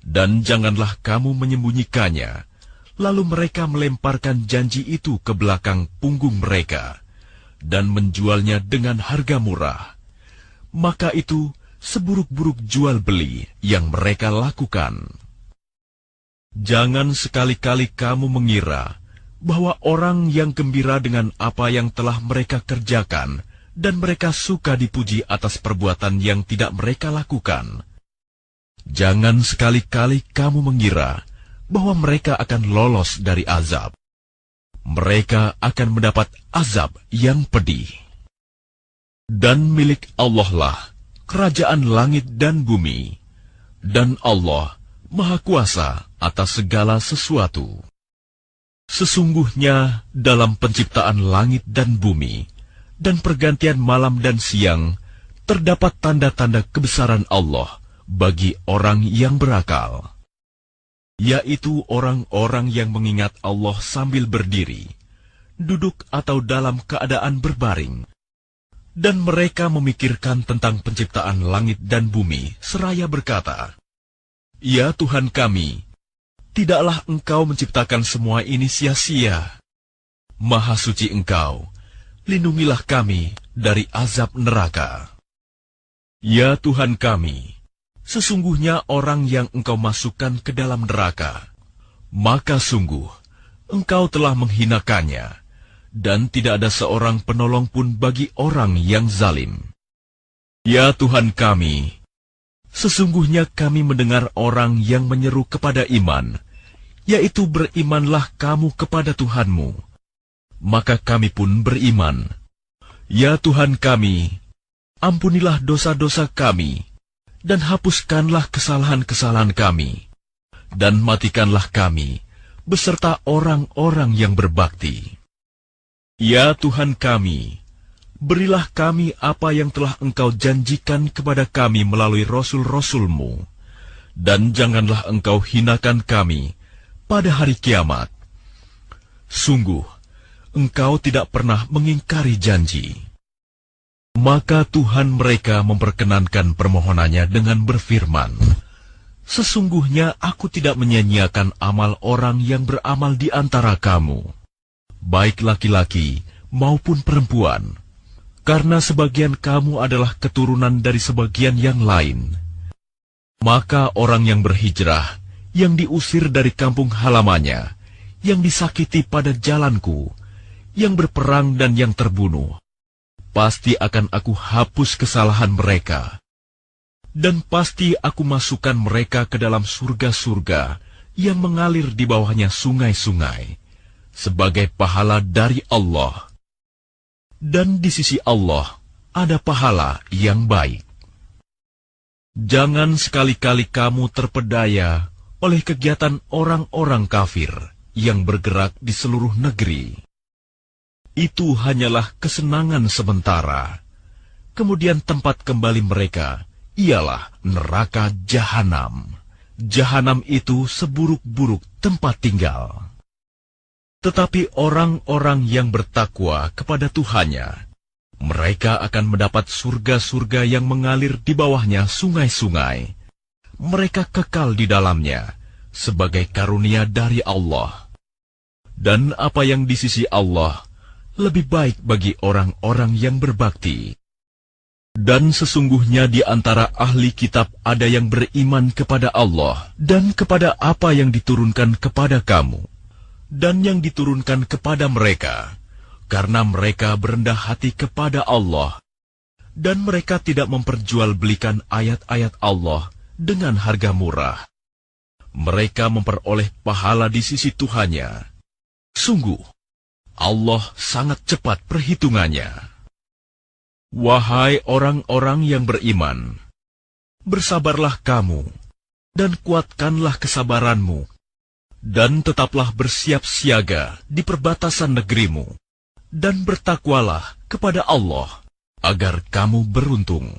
Dan janganlah kamu menyembunyikannya, lalu mereka melemparkan janji itu ke belakang punggung mereka, dan menjualnya dengan harga murah. Maka itu seburuk-buruk jual beli yang mereka lakukan. Jangan sekali-kali kamu mengira bahwa orang yang gembira dengan apa yang telah mereka kerjakan dan mereka suka dipuji atas perbuatan yang tidak mereka lakukan. Jangan sekali-kali kamu mengira bahwa mereka akan lolos dari azab. Mereka akan mendapat azab yang pedih. Dan milik Allah lah kerajaan langit dan bumi, dan Allah Maha Kuasa atas segala sesuatu. Sesungguhnya dalam penciptaan langit dan bumi, dan pergantian malam dan siang, terdapat tanda-tanda kebesaran Allah bagi orang yang berakal, yaitu orang-orang yang mengingat Allah sambil berdiri, duduk atau dalam keadaan berbaring, dan mereka memikirkan tentang penciptaan langit dan bumi seraya berkata, "Ya Tuhan kami, tidaklah Engkau menciptakan semua ini sia-sia. Maha suci Engkau, lindungilah kami dari azab neraka. Ya Tuhan kami, sesungguhnya orang yang Engkau masukkan ke dalam neraka, maka sungguh Engkau telah menghinakannya, dan tidak ada seorang penolong pun bagi orang yang zalim. Ya Tuhan kami, sesungguhnya kami mendengar orang yang menyeru kepada iman, yaitu berimanlah kamu kepada Tuhanmu. Maka kami pun beriman. Ya Tuhan kami, ampunilah dosa-dosa kami, dan hapuskanlah kesalahan-kesalahan kami, dan matikanlah kami beserta orang-orang yang berbakti. Ya Tuhan kami, berilah kami apa yang telah Engkau janjikan kepada kami melalui Rasul-Rasul-Mu, dan janganlah Engkau hinakan kami pada hari kiamat. Sungguh, Engkau tidak pernah mengingkari janji." Maka Tuhan mereka memperkenankan permohonannya dengan berfirman, "Sesungguhnya aku tidak menyia-nyiakan amal orang yang beramal di antara kamu, baik laki-laki maupun perempuan, karena sebagian kamu adalah keturunan dari sebagian yang lain. Maka orang yang berhijrah, yang diusir dari kampung halamannya, yang disakiti pada jalanku, yang berperang dan yang terbunuh, pasti akan aku hapus kesalahan mereka, dan pasti aku masukkan mereka ke dalam surga-surga yang mengalir di bawahnya sungai-sungai, sebagai pahala dari Allah. Dan di sisi Allah ada pahala yang baik. Jangan sekali-kali kamu terpedaya oleh kegiatan orang-orang kafir yang bergerak di seluruh negeri. Itu hanyalah kesenangan sementara. Kemudian tempat kembali mereka ialah neraka Jahanam. Jahanam itu seburuk-buruk tempat tinggal. Tetapi orang-orang yang bertakwa kepada Tuhannya, mereka akan mendapat surga-surga yang mengalir di bawahnya sungai-sungai. Mereka kekal di dalamnya sebagai karunia dari Allah. Dan apa yang di sisi Allah lebih baik bagi orang-orang yang berbakti. Dan sesungguhnya di antara ahli kitab ada yang beriman kepada Allah dan kepada apa yang diturunkan kepada kamu, dan yang diturunkan kepada mereka, karena mereka berendah hati kepada Allah, dan mereka tidak memperjualbelikan ayat-ayat Allah dengan harga murah. Mereka memperoleh pahala di sisi Tuhannya. Sungguh, Allah sangat cepat perhitungannya. Wahai orang-orang yang beriman, bersabarlah kamu, dan kuatkanlah kesabaranmu, dan tetaplah bersiap siaga di perbatasan negerimu, dan bertakwalah kepada Allah, agar kamu beruntung.